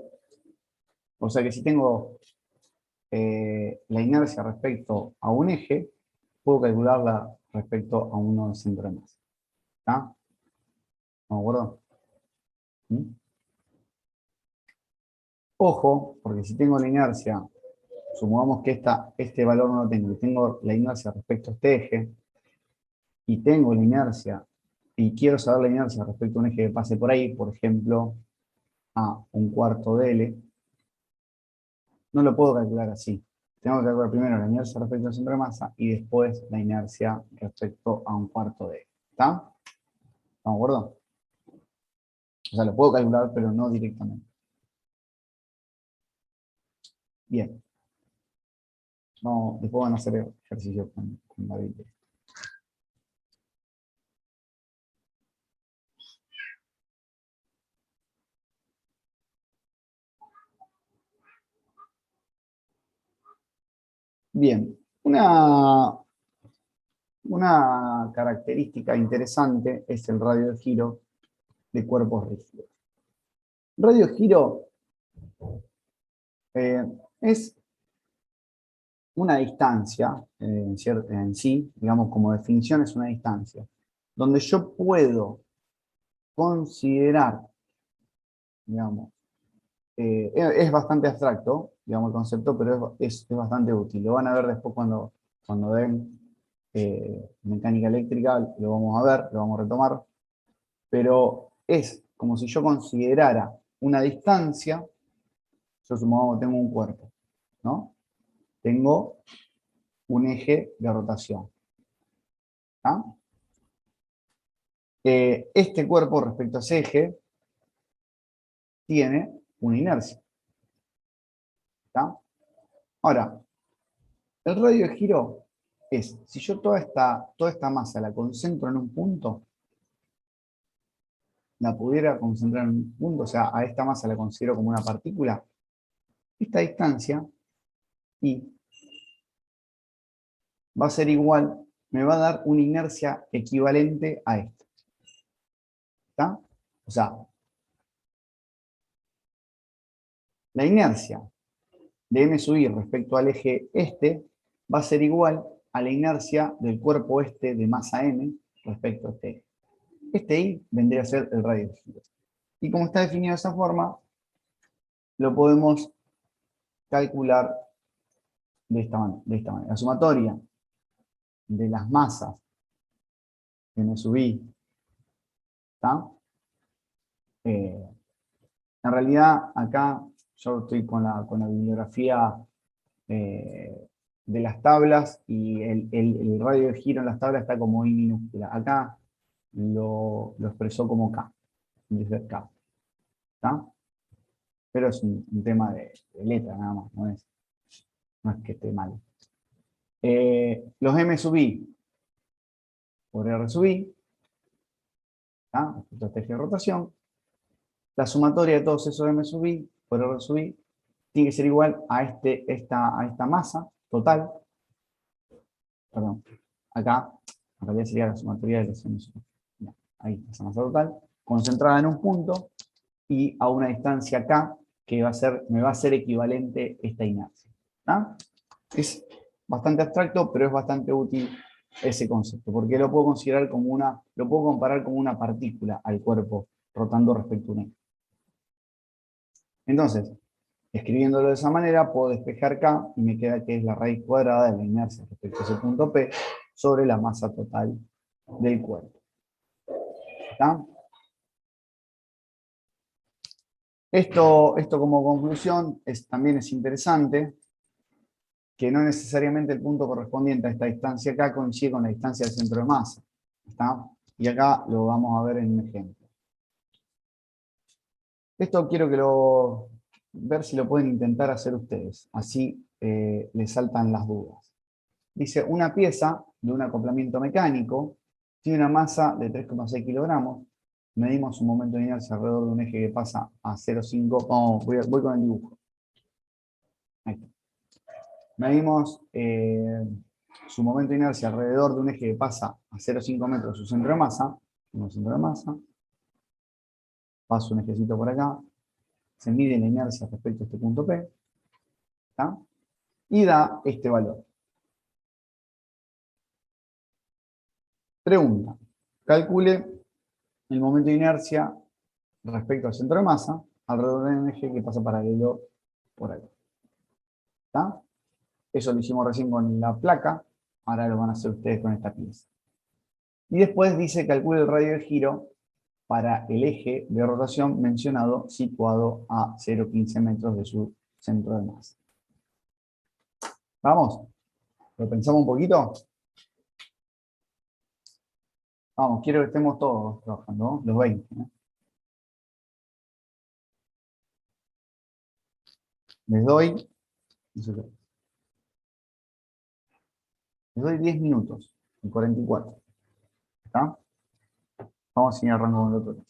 O sea que si tengo la inercia respecto a un eje, puedo calcularla respecto a uno del centro de masa. ¿Está? ¿Me acuerdo? ¿Mm? Ojo, porque si tengo la inercia, supongamos que este valor no lo tengo, y tengo la inercia respecto a este eje, y tengo la inercia, y quiero saber la inercia respecto a un eje que pase por ahí, por ejemplo, a un cuarto de L, no lo puedo calcular así. Tengo que calcular primero la inercia respecto al centro de masa y después la inercia respecto a un cuarto de L. ¿Está? ¿Estamos de acuerdo? O sea, lo puedo calcular, pero no directamente. Bien. No, después van a hacer ejercicio con David. Bien. Una característica interesante es el radio de giro de cuerpos rígidos. El radio de giro es una distancia en sí, digamos como definición es una distancia, donde yo puedo considerar, digamos, es bastante abstracto, digamos, el concepto, pero es bastante útil. Lo van a ver después cuando den mecánica eléctrica, lo vamos a ver, lo vamos a retomar, pero es como si yo considerara una distancia, yo supongamos que tengo un cuerpo, ¿no? Tengo un eje de rotación. ¿Tá? Este cuerpo respecto a ese eje tiene una inercia. ¿Tá? Ahora, el radio de giro es, si yo toda esta masa la concentro en un punto, la pudiera concentrar en un punto, o sea, a esta masa la considero como una partícula, esta distancia y va a ser igual, me va a dar una inercia equivalente a esta. ¿Está? O sea, la inercia de m sub i respecto al eje este va a ser igual a la inercia del cuerpo este de masa m respecto a este eje. Este i vendría a ser el radio de giro. Y como está definido de esa forma, lo podemos calcular de esta manera. La sumatoria de las masas de m sub i, ¿está? En realidad, acá yo estoy con la bibliografía de las tablas y el radio de giro en las tablas está como I minúscula. Acá lo expresó como K, dice K. ¿Está? Pero es un tema de letra nada más, no es que esté mal. Los M sub I por R sub I, ¿está? Respecto a este eje de rotación. La sumatoria de todos esos M sub I por R sub I tiene que ser igual a esta masa total. Perdón, acá en realidad sería la sumatoria de los M sub I. Ahí, esa masa total, concentrada en un punto y a una distancia K que me va a ser equivalente esta inercia. ¿Tá? Es bastante abstracto, pero es bastante útil ese concepto, porque lo puedo considerar como lo puedo comparar como una partícula al cuerpo rotando respecto a un eje. Entonces, escribiéndolo de esa manera, puedo despejar K y me queda que es la raíz cuadrada de la inercia respecto a ese punto P sobre la masa total del cuerpo. ¿Está? Esto como conclusión también es interesante, que no necesariamente el punto correspondiente a esta distancia acá coincide con la distancia del centro de masa. ¿Está? Y acá lo vamos a ver en un ejemplo. Esto quiero ver si lo pueden intentar hacer ustedes, así les saltan las dudas. Dice, una pieza de un acoplamiento mecánico tiene una masa de 3,6 kilogramos, medimos un momento de inercia alrededor de un eje que pasa a 0,5, voy con el dibujo. Ahí está. Medimos su momento de inercia alrededor de un eje que pasa a 0,5 metros su centro de masa, paso un ejecito por acá, se mide la inercia respecto a este punto P, ¿está? Y da este valor. Pregunta, calcule el momento de inercia respecto al centro de masa alrededor de un eje que pasa paralelo por ahí. ¿Está? Eso lo hicimos recién con la placa, ahora lo van a hacer ustedes con esta pieza. Y después dice calcule el radio de giro para el eje de rotación mencionado situado a 0,15 metros de su centro de masa. ¿Vamos? ¿Lo pensamos un poquito? Vamos, quiero que estemos todos trabajando, ¿no? Los 20. ¿no? Les doy 10 minutos, en 44. ¿Está? Vamos a seguir arrancando con el otro.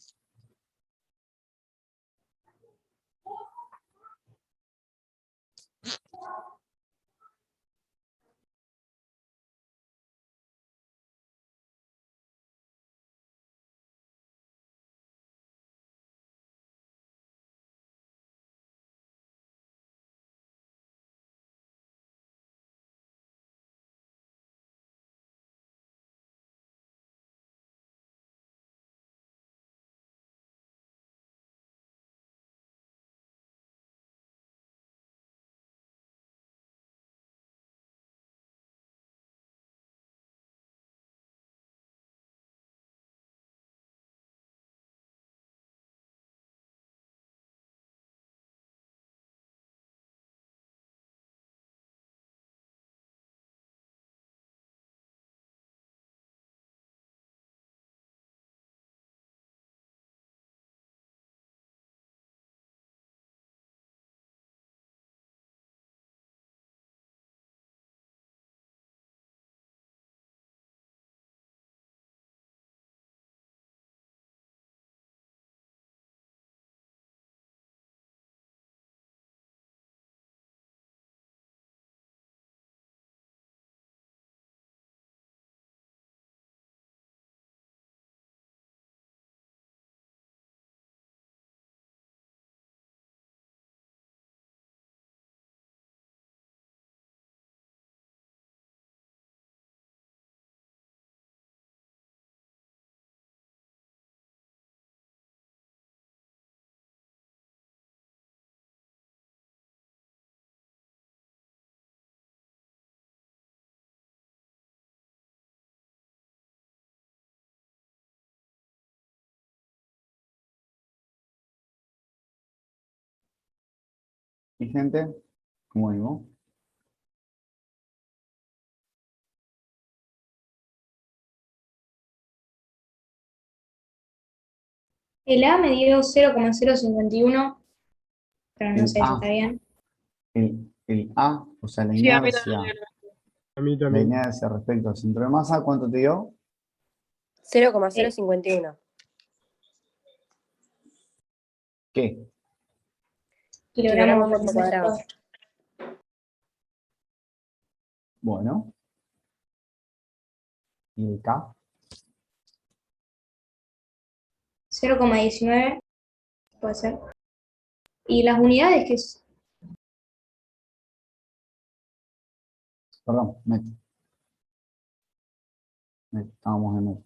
¿Y gente? ¿Cómo digo? El A me dio 0,051, pero no El sé si A, está bien. el A, o sea, Sí, a mí también. A mí la también. inercia respecto al centro de masa, ¿cuánto te dio? 0,051 ¿Qué? Kilogramos kilogramos por metro metro cuadrado. cuadrado. Bueno. ¿Y el K? 0,19, puede ser. ¿Y las unidades que es? Perdón, metro. Estábamos en metro.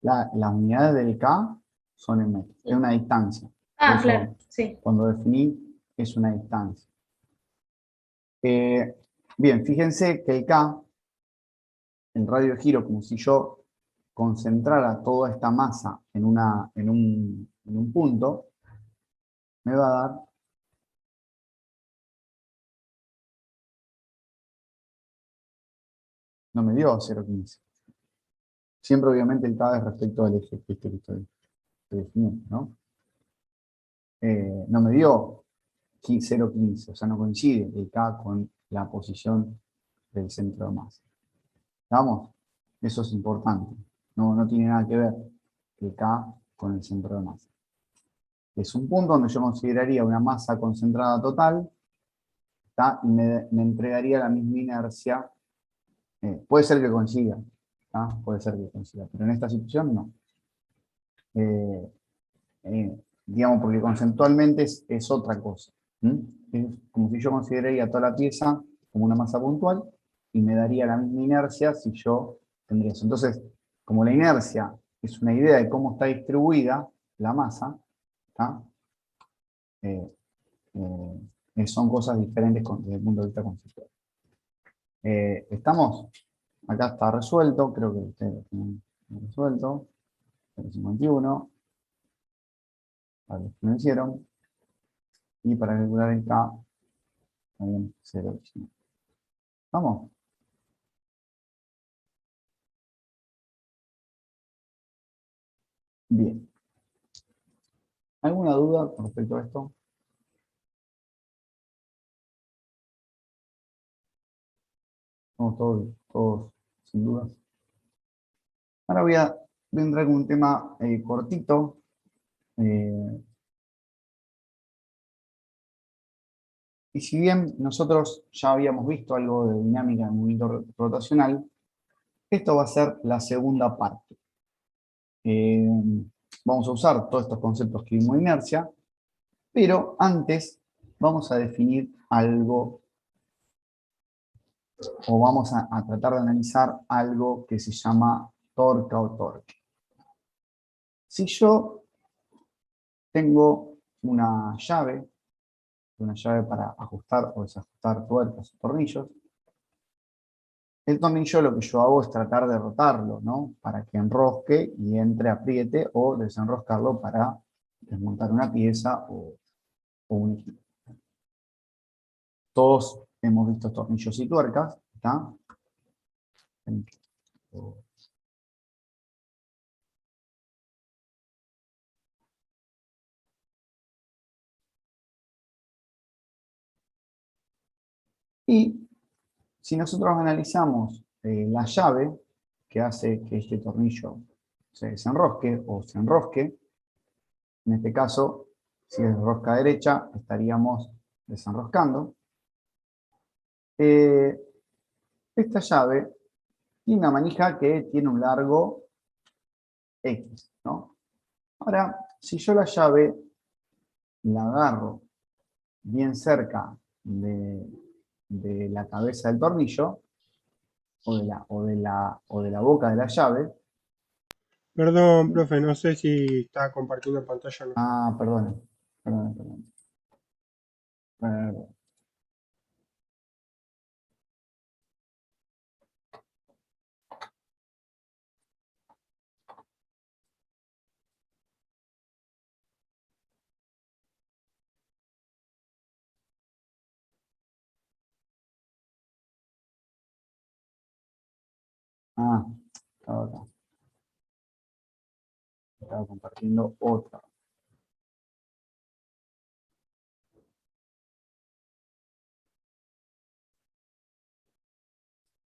Las unidades del K son en metro. Es una distancia. Por Ah, eso, claro, sí. cuando definí, es una distancia. Bien, fíjense que el K, el radio de giro, como si yo concentrara toda esta masa en un punto, me va a dar no me dio 0,15. Siempre obviamente el K es respecto al eje que estoy definiendo, ¿no? no me dio 0,15, o sea, no coincide el K con la posición del centro de masa. ¿Vamos? Eso es importante. No tiene nada que ver el K con el centro de masa. Es un punto donde yo consideraría una masa concentrada total, ¿tá? Y me entregaría la misma inercia. Puede ser que coincida, ¿tá? Puede ser que coincida, pero en esta situación no. Digamos, porque conceptualmente es otra cosa. Es como si yo consideraría toda la pieza como una masa puntual y me daría la misma inercia si yo tendría eso. Entonces, como la inercia es una idea de cómo está distribuida la masa, ¿tá? Son cosas diferentes desde el punto de vista conceptual. ¿Estamos? Acá está resuelto, creo que ustedes lo tienen resuelto. 51, para los que lo hicieron. Y para calcular el K, también 0. ¿Vamos? Bien. ¿Alguna duda con respecto a esto? Estamos todos sin dudas. Ahora voy a entrar con un tema cortito. Y si bien nosotros ya habíamos visto algo de dinámica de movimiento rotacional, esto va a ser la segunda parte. Vamos a usar todos estos conceptos que vimos de inercia, pero antes vamos a definir algo, o vamos a tratar de analizar algo que se llama torca o torque. Si yo tengo una llave para ajustar o desajustar tuercas o tornillos, el tornillo lo que yo hago es tratar de rotarlo, ¿no? Para que enrosque y entre apriete, o desenroscarlo para desmontar una pieza o un equipo. Todos hemos visto tornillos y tuercas, ¿está? Y si nosotros analizamos la llave que hace que este tornillo se desenrosque o se enrosque, en este caso, si es rosca derecha, estaríamos desenroscando. Esta llave tiene una manija que tiene un largo X, ¿no? Ahora, si yo la llave la agarro bien cerca de la cabeza del tornillo, o de la boca de la llave. Perdón, profe, no sé si está compartiendo pantalla o no. Ah, perdón. Perdón. Ah, estaba acá. Estaba compartiendo otra.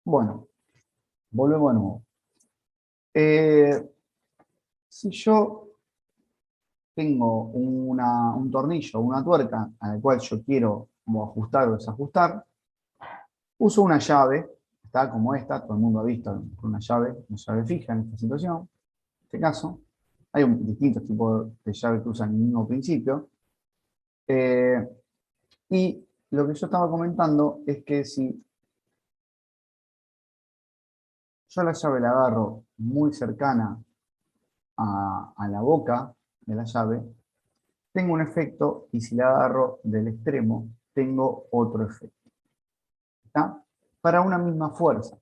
Bueno, volvemos de nuevo. Si yo tengo un tornillo, una tuerca, al cual yo quiero como ajustar o desajustar, uso una llave, está como esta, todo el mundo ha visto una llave fija en esta situación. En este caso, hay distintos tipos de llaves que usan el mismo principio. Y lo que yo estaba comentando es que si yo la llave la agarro muy cercana a la boca de la llave, tengo un efecto, y si la agarro del extremo, tengo otro efecto. ¿Está? Para una misma fuerza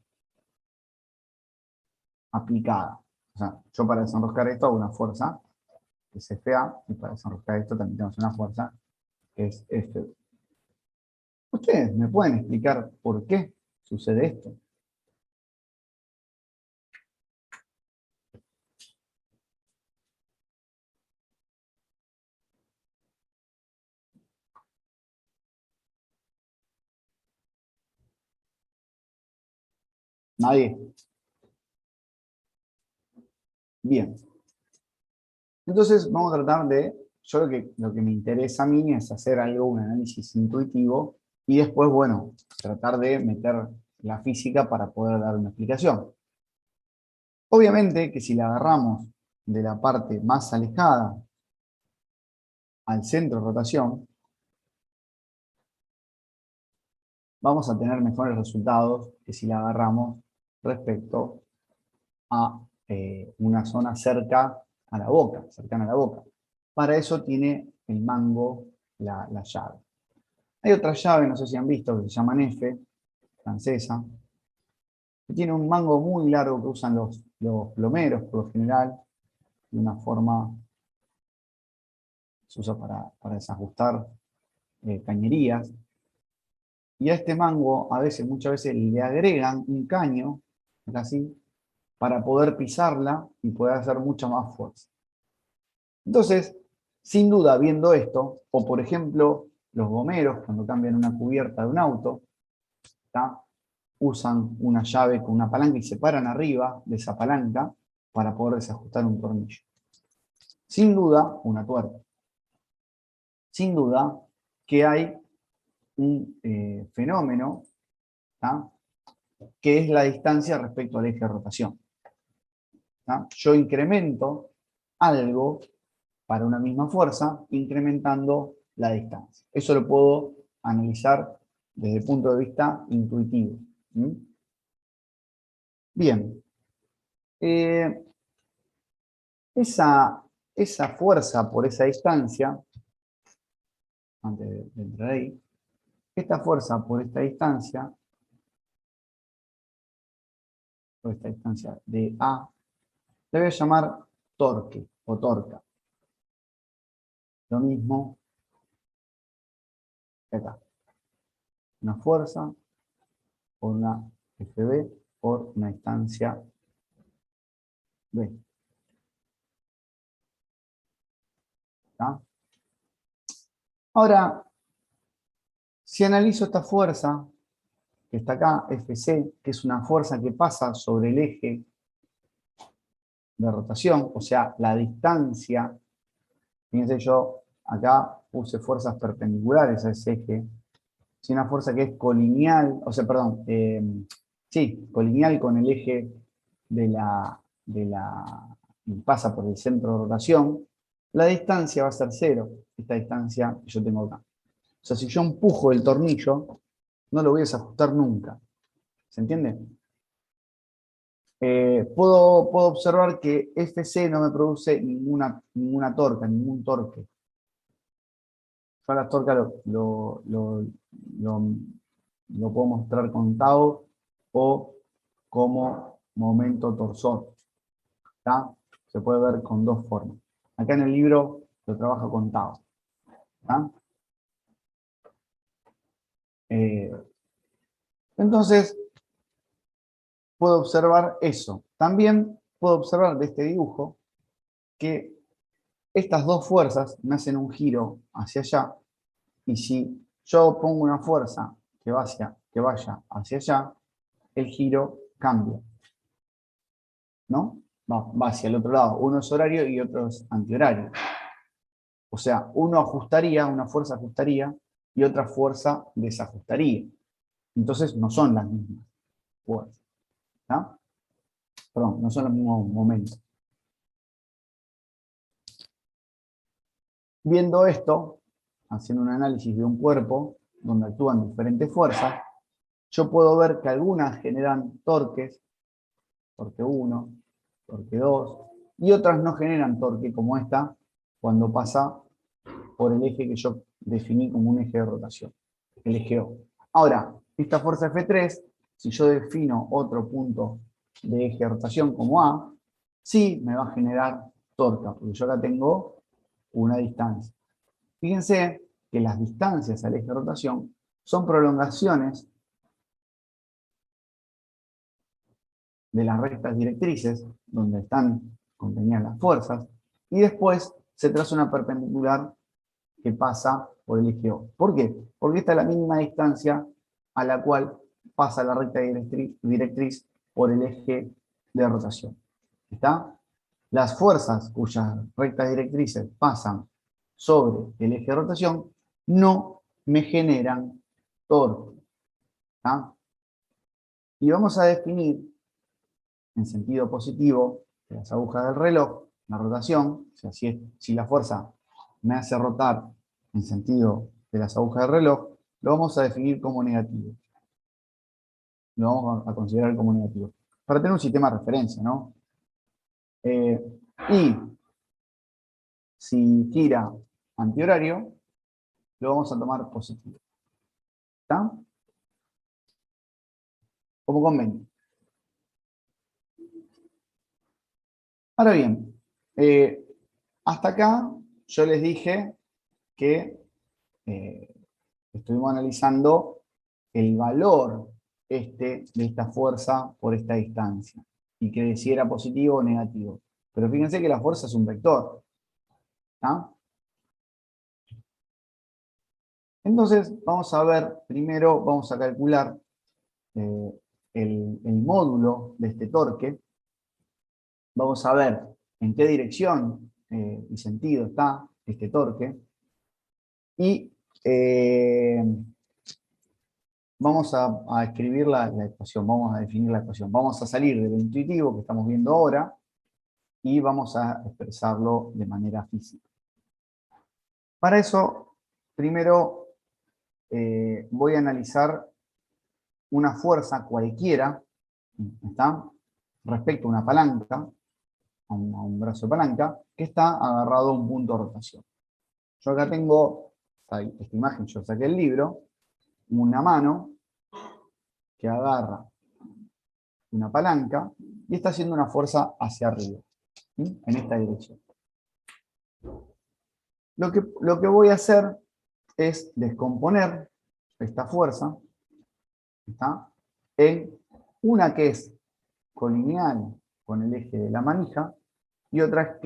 aplicada. O sea, yo para desenroscar esto hago una fuerza, que es FA, y para desenroscar esto también tenemos una fuerza, que es FB. ¿Ustedes me pueden explicar por qué sucede esto? ¿Nadie? Bien. Entonces vamos a tratar de, yo lo que me interesa a mí es hacer algo, un análisis intuitivo, y después, bueno, tratar de meter la física para poder dar una explicación. Obviamente que si la agarramos de la parte más alejada al centro de rotación, vamos a tener mejores resultados que si la agarramos respecto a una zona cerca a la boca, cercana a la boca. Para eso tiene el mango la llave. Hay otra llave, no sé si han visto, que se llama Neffe, francesa, que tiene un mango muy largo que usan los plomeros por lo general, de una forma, se usa para desajustar cañerías. Y a este mango muchas veces le agregan un caño, así, para poder pisarla y poder hacer mucha más fuerza. Entonces, sin duda, viendo esto, o por ejemplo, los gomeros, cuando cambian una cubierta de un auto, ¿tá? Usan una llave con una palanca y se paran arriba de esa palanca para poder desajustar un tornillo. Sin duda, una tuerca. Sin duda que hay un fenómeno, ¿tá? Que es la distancia respecto al eje de rotación. ¿Tá? Yo incremento algo para una misma fuerza, incrementando la distancia. Eso lo puedo analizar desde el punto de vista intuitivo. Bien. Esa fuerza por esa distancia, antes de entrar ahí, esta fuerza por esta distancia de A, le voy a llamar torque o torca. Lo mismo que acá. Una fuerza por una FB por una distancia B. ¿Está? Ahora, si analizo esta fuerza que está acá, FC, que es una fuerza que pasa sobre el eje de rotación, o sea, la distancia, fíjense, yo acá puse fuerzas perpendiculares a ese eje, es una fuerza que es colineal, o sea, perdón, sí, colineal con el eje pasa por el centro de rotación, la distancia va a ser 0, esta distancia que yo tengo acá. O sea, si yo empujo el tornillo, no lo voy a desajustar nunca. ¿Se entiende? Puedo observar que FC no me produce ninguna torca, ningún torque. Yo las torcas lo puedo mostrar con tau o como momento torsor. ¿Tá? Se puede ver con dos formas. Acá en el libro lo trabaja con tau. ¿Tá? Entonces, puedo observar eso. También puedo observar de este dibujo que estas dos fuerzas me hacen un giro hacia allá, y si yo pongo una fuerza que vaya hacia allá, el giro cambia. ¿No? Va hacia el otro lado. Uno es horario y otro es antihorario. O sea, una fuerza ajustaría y otra fuerza desajustaría. Entonces no son las mismas fuerzas. ¿No? Perdón, no son los mismos momentos. Viendo esto, haciendo un análisis de un cuerpo donde actúan diferentes fuerzas, yo puedo ver que algunas generan torques, torque 1, torque 2, y otras no generan torque, como esta, cuando pasa por el eje que yo definí como un eje de rotación, el eje O. Ahora, esta fuerza F3, si yo defino otro punto de eje de rotación como A, sí me va a generar torque, porque yo acá tengo una distancia. Fíjense que las distancias al eje de rotación son prolongaciones de las rectas directrices, donde están contenidas las fuerzas, y después se traza una perpendicular que pasa por el eje O. ¿Por qué? Porque esta es la mínima distancia a la cual pasa la recta directriz por el eje de rotación. ¿Está? Las fuerzas cuyas rectas directrices pasan sobre el eje de rotación no me generan torque. ¿Está? Y vamos a definir en sentido positivo de las agujas del reloj, la rotación, o sea, si la fuerza me hace rotar en sentido de las agujas del reloj, lo vamos a definir como negativo. Lo vamos a considerar como negativo. Para tener un sistema de referencia, ¿no? Y si gira antihorario, lo vamos a tomar positivo. ¿Está? Como convenio. Ahora bien, hasta acá yo les dije que estuvimos analizando el valor de esta fuerza por esta distancia, y que si era positivo o negativo. Pero fíjense que la fuerza es un vector. ¿Ah? Entonces, vamos a ver, primero vamos a calcular el módulo de este torque. Vamos a ver en qué dirección y sentido está este torque. Y vamos a escribir la ecuación, vamos a definir la ecuación. Vamos a salir de lo intuitivo que estamos viendo ahora y vamos a expresarlo de manera física. Para eso, primero voy a analizar una fuerza cualquiera, ¿está? Respecto a una palanca, a un brazo de palanca, que está agarrado a un punto de rotación. Yo acá tengo, esta imagen, yo saqué el libro, una mano que agarra una palanca y está haciendo una fuerza hacia arriba, ¿sí? En esta dirección. Lo que voy a hacer es descomponer esta fuerza, ¿está? En una que es colineal con el eje de la manija y otra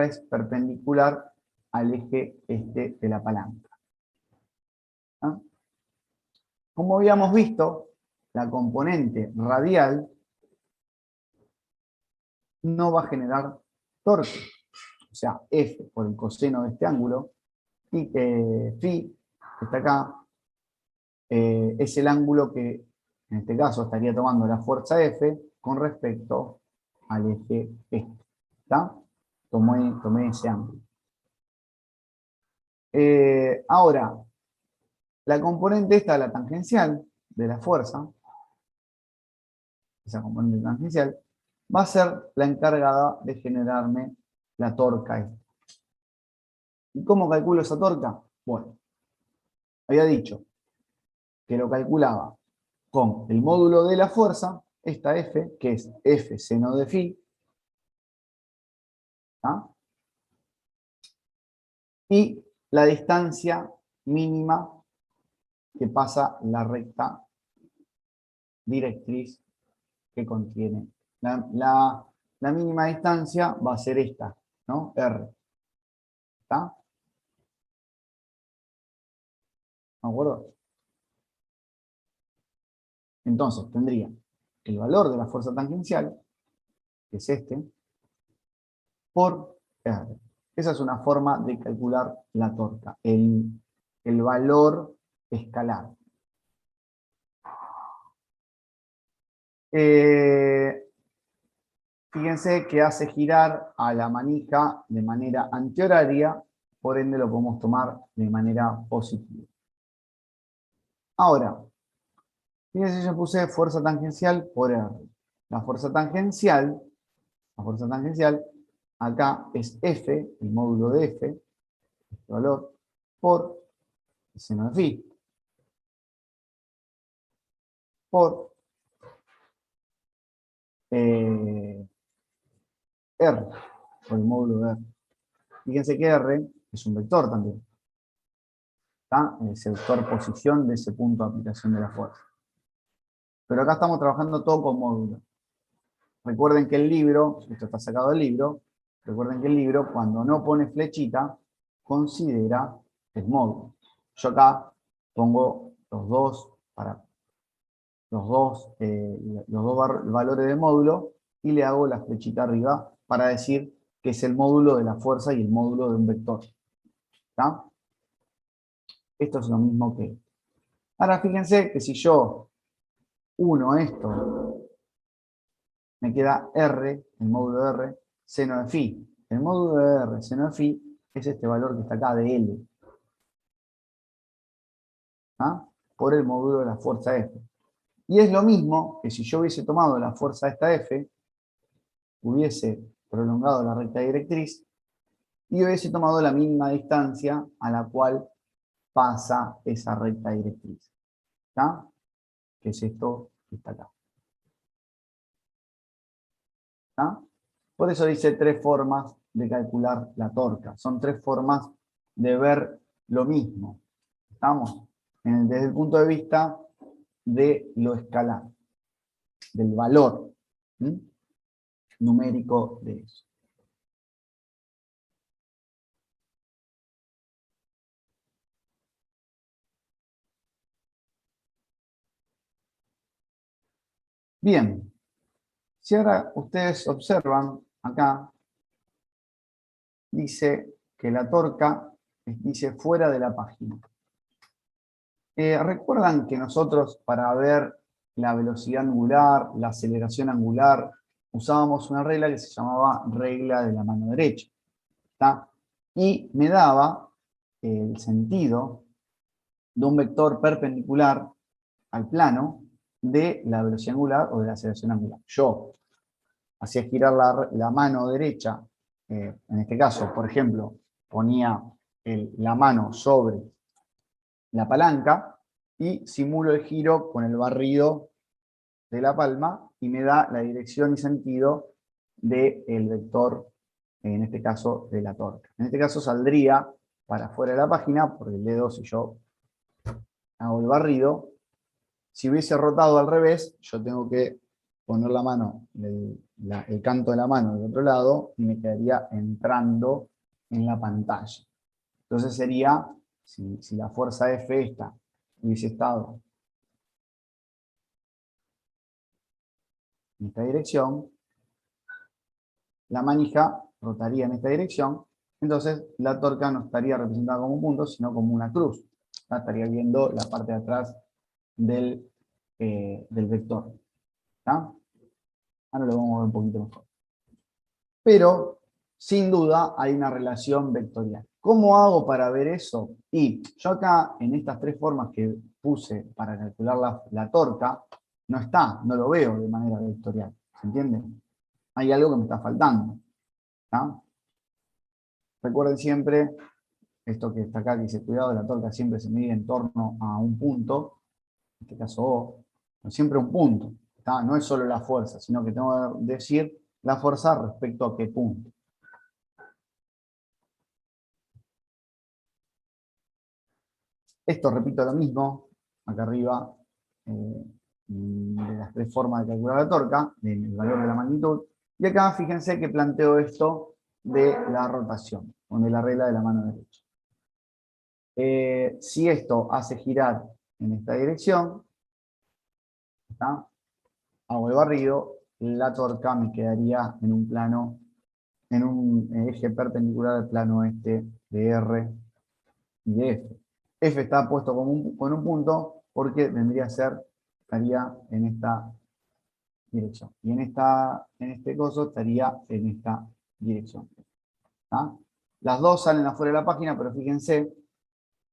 es perpendicular al eje de la palanca. ¿Ah? Como habíamos visto, la componente radial no va a generar torque. O sea, F por el coseno de este ángulo, y phi, que está acá, es el ángulo que en este caso estaría tomando la fuerza F con respecto al eje este. ¿Está? Tomé ese ángulo. Ahora, la componente esta, la tangencial de la fuerza, esa componente tangencial, va a ser la encargada de generarme la torca esta. ¿Y cómo calculo esa torca? Bueno, había dicho que lo calculaba con el módulo de la fuerza, esta F, que es F seno de phi, ¿ah? Y la distancia mínima que pasa la recta directriz que contiene. La mínima distancia va a ser esta, ¿no? R. ¿Está? ¿De acuerdo? Entonces tendría el valor de la fuerza tangencial, que es este, por R. Esa es una forma de calcular la torca, el valor escalar. Fíjense que hace girar a la manija de manera antihoraria, por ende lo podemos tomar de manera positiva. Ahora, fíjense, yo puse fuerza tangencial por R. La fuerza tangencial acá es F, el módulo de F, este valor, por el seno de phi, por R, por el módulo de R. Fíjense que R es un vector también. ¿Está? Es el vector posición de ese punto de aplicación de la fuerza. Pero acá estamos trabajando todo con módulo. Recuerden que el libro, esto está sacado del libro, recuerden que el libro cuando no pone flechita, considera el módulo. Yo acá pongo los dos para valores de módulo y le hago la flechita arriba para decir que es el módulo de la fuerza y el módulo de un vector. ¿Está? Esto es lo mismo que... Ahora fíjense que si yo uno esto, me queda R, el módulo de R, seno de phi. El módulo de R, seno de phi, es este valor que está acá de L. ¿Ah? Por el módulo de la fuerza F. Y es lo mismo que si yo hubiese tomado la fuerza esta F, hubiese prolongado la recta directriz y hubiese tomado la mínima distancia a la cual pasa esa recta directriz. ¿Está? Que es esto que está acá. ¿Está? Por eso dice 3 formas de calcular la torca. Son 3 formas de ver lo mismo. ¿Estamos? Desde el punto de vista de lo escalar, del valor numérico de eso. Bien, si ahora ustedes observan acá, dice que la torca dice fuera de la página. ¿Recuerdan que nosotros para ver la velocidad angular, la aceleración angular, usábamos una regla que se llamaba regla de la mano derecha? ¿Está? Y me daba el sentido de un vector perpendicular al plano de la velocidad angular o de la aceleración angular. Yo hacía girar la mano derecha, en este caso, por ejemplo, ponía la mano sobre la palanca y simulo el giro con el barrido de la palma y me da la dirección y sentido del vector, en este caso de la torca. En este caso saldría para afuera de la página, porque el dedo, si yo hago el barrido, si hubiese rotado al revés, yo tengo que poner la mano, el canto de la mano del otro lado y me quedaría entrando en la pantalla. Entonces sería, si la fuerza F esta hubiese estado en esta dirección, la manija rotaría en esta dirección, entonces la torca no estaría representada como un punto, sino como una cruz. Estaría viendo la parte de atrás del vector. ¿Está? Ahora lo vamos a ver un poquito mejor. Pero, sin duda, hay una relación vectorial. ¿Cómo hago para ver eso? Y yo acá, en estas 3 formas que puse para calcular la torca, no lo veo de manera vectorial. ¿Se entiende? Hay algo que me está faltando. ¿Está? Recuerden siempre, esto que está acá, que dice, cuidado, la torca siempre se mide en torno a un punto, en este caso O, pero siempre un punto. ¿Está? No es solo la fuerza, sino que tengo que decir la fuerza respecto a qué punto. Esto repito lo mismo, acá arriba, de las 3 formas de calcular la torca, del valor de la magnitud, y acá fíjense que planteo esto de la rotación, o de la regla de la mano derecha. Si esto hace girar en esta dirección, ¿está? Hago el barrido, la torca me quedaría en un plano, en un eje perpendicular al plano este de R y de F. F está puesto con un punto porque vendría a ser, estaría en esta dirección. Y en este coso estaría en esta dirección. ¿Está? Las dos salen afuera de la página, pero fíjense,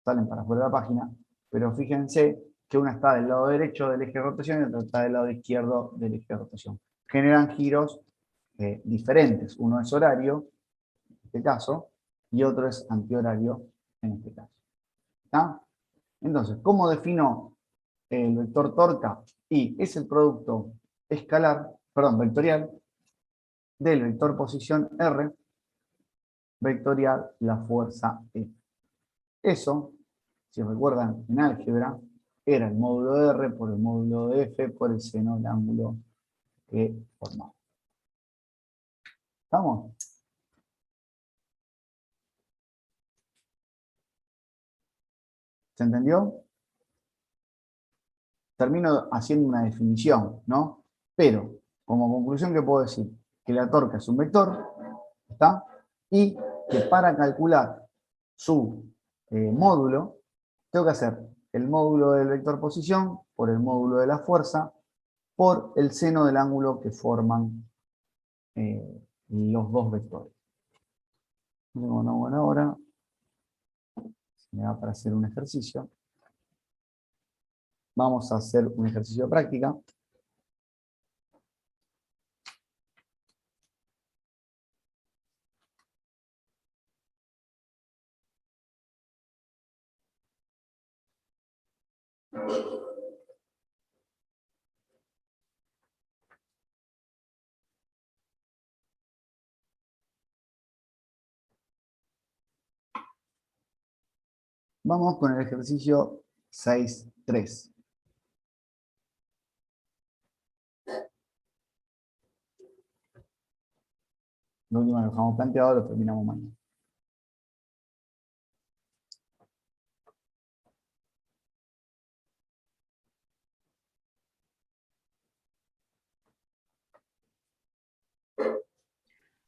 salen para afuera de la página, pero fíjense que una está del lado derecho del eje de rotación y otra está del lado izquierdo del eje de rotación. Generan giros diferentes. Uno es horario, en este caso, y otro es antihorario, en este caso. ¿Está? Entonces, ¿cómo defino el vector torca? Y es el producto vectorial del vector posición R, vectorial la fuerza E. Eso, si recuerdan en álgebra, era el módulo de R por el módulo de F por el seno del ángulo que formaba. ¿Estamos? ¿Se entendió? termino haciendo una definición, ¿no? Pero, como conclusión, ¿qué puedo decir? Que la torca es un vector, ¿está? Y que para calcular su módulo, tengo que hacer el módulo del vector posición por el módulo de la fuerza por el seno del ángulo que forman los dos vectores. No tengo una buena hora. Se me va para hacer un ejercicio. Vamos a hacer un ejercicio de práctica. Vamos con el ejercicio 6.3. Lo último que dejamos planteado lo terminamos mañana.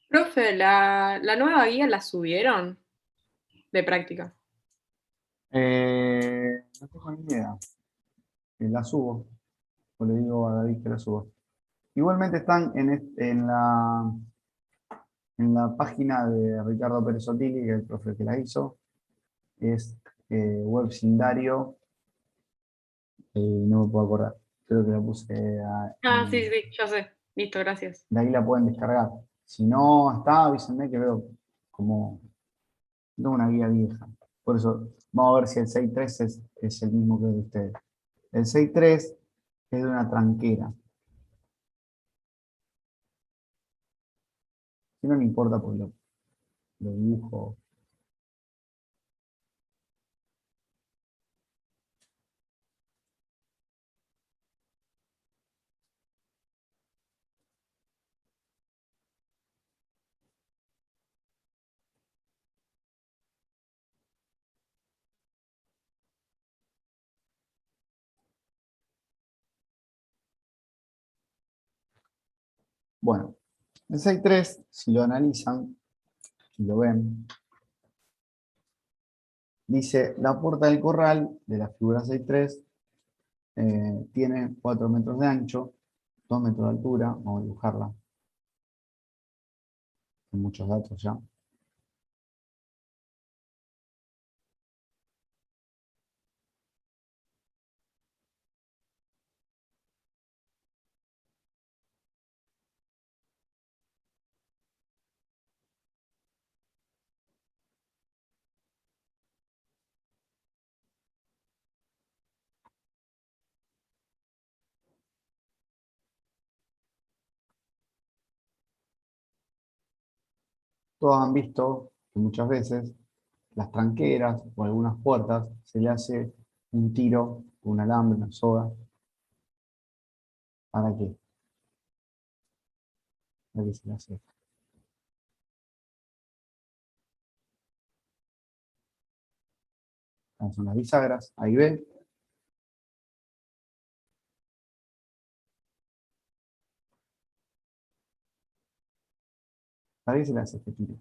Profe, la nueva guía la subieron de práctica. No tengo ni idea. La subo. O le digo a David que la suba. Igualmente están en la página de Ricardo Pérez Sottili, que es el profe que la hizo. Es Websindario. No me puedo acordar. Creo que la puse Sí, ya sé. Listo, gracias. de ahí la pueden descargar. Si no está, avísenme que veo como tengo una guía vieja. Por eso vamos a ver si el 6.3 es el mismo que el de ustedes. El 6.3 es de una tranquera. Si no me importa porque lo dibujo. Bueno, el 6.3, si lo analizan, si lo ven, dice la puerta del corral de la figura 6.3 tiene 4 metros de ancho, 2 metros de altura. Vamos a dibujarla. Hay muchos datos ya. Todos han visto que muchas veces las tranqueras o algunas puertas se le hace un tiro con un alambre, una soga. ¿Para qué? ¿Para qué se le hace? Estas son las bisagras, ahí ve. ¿Para qué se le hace este tiro?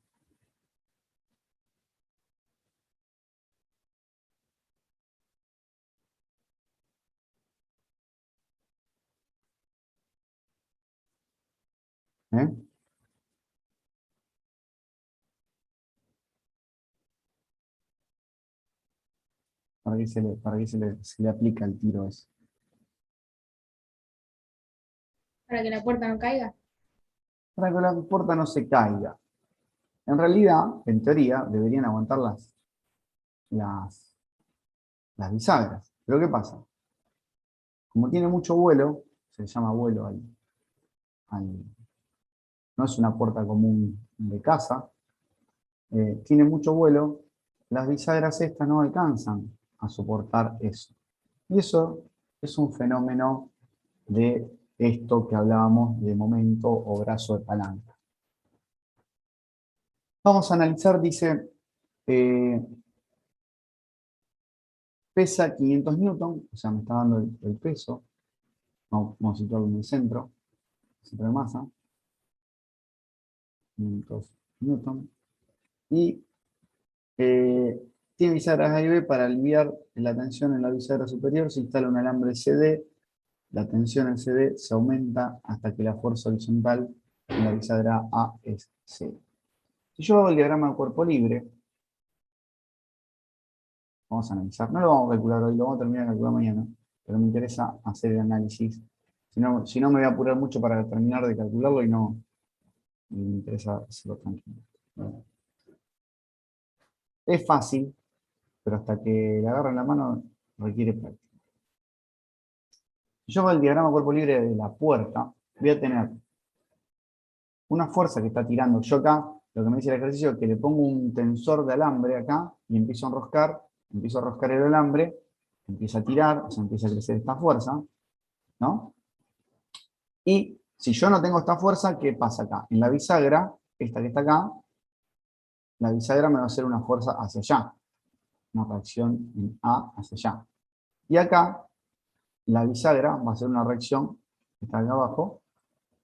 ¿Eh? ¿Para qué se le aplica el tiro ese? Para que la puerta no caiga. Para que la puerta no se caiga. En realidad, en teoría, deberían aguantar las bisagras. Pero ¿qué pasa? Como tiene mucho vuelo, se llama vuelo no es una puerta común de casa, tiene mucho vuelo, las bisagras estas no alcanzan a soportar eso. Y eso es un fenómeno de esto que hablábamos de momento o brazo de palanca. Vamos a analizar, dice, pesa 500 newton, o sea, me está dando el peso. Vamos a situarlo en el centro de masa. 500 newton. Y tiene bisagras A y B. Para aliviar la tensión en la bisagra superior se instala un alambre CD. La tensión en CD se aumenta hasta que la fuerza horizontal en la bisagra A es 0. Si yo hago el diagrama de cuerpo libre, vamos a analizar. No lo vamos a calcular hoy, lo vamos a terminar de calcular mañana, pero me interesa hacer el análisis. Si no me voy a apurar mucho para terminar de calcularlo y me interesa hacerlo tranquilo. Es fácil, pero hasta que le agarren la mano requiere práctica. Si yo hago el diagrama de cuerpo libre de la puerta, voy a tener una fuerza que está tirando. Yo acá, lo que me dice el ejercicio es que le pongo un tensor de alambre acá y empiezo a enroscar el alambre, empieza a tirar, o sea, empieza a crecer esta fuerza, ¿no? Y si yo no tengo esta fuerza, ¿qué pasa acá? En la bisagra, esta que está acá, la bisagra me va a hacer una fuerza hacia allá, una reacción en A hacia allá. Y acá, la bisagra va a hacer una reacción, que está acá abajo,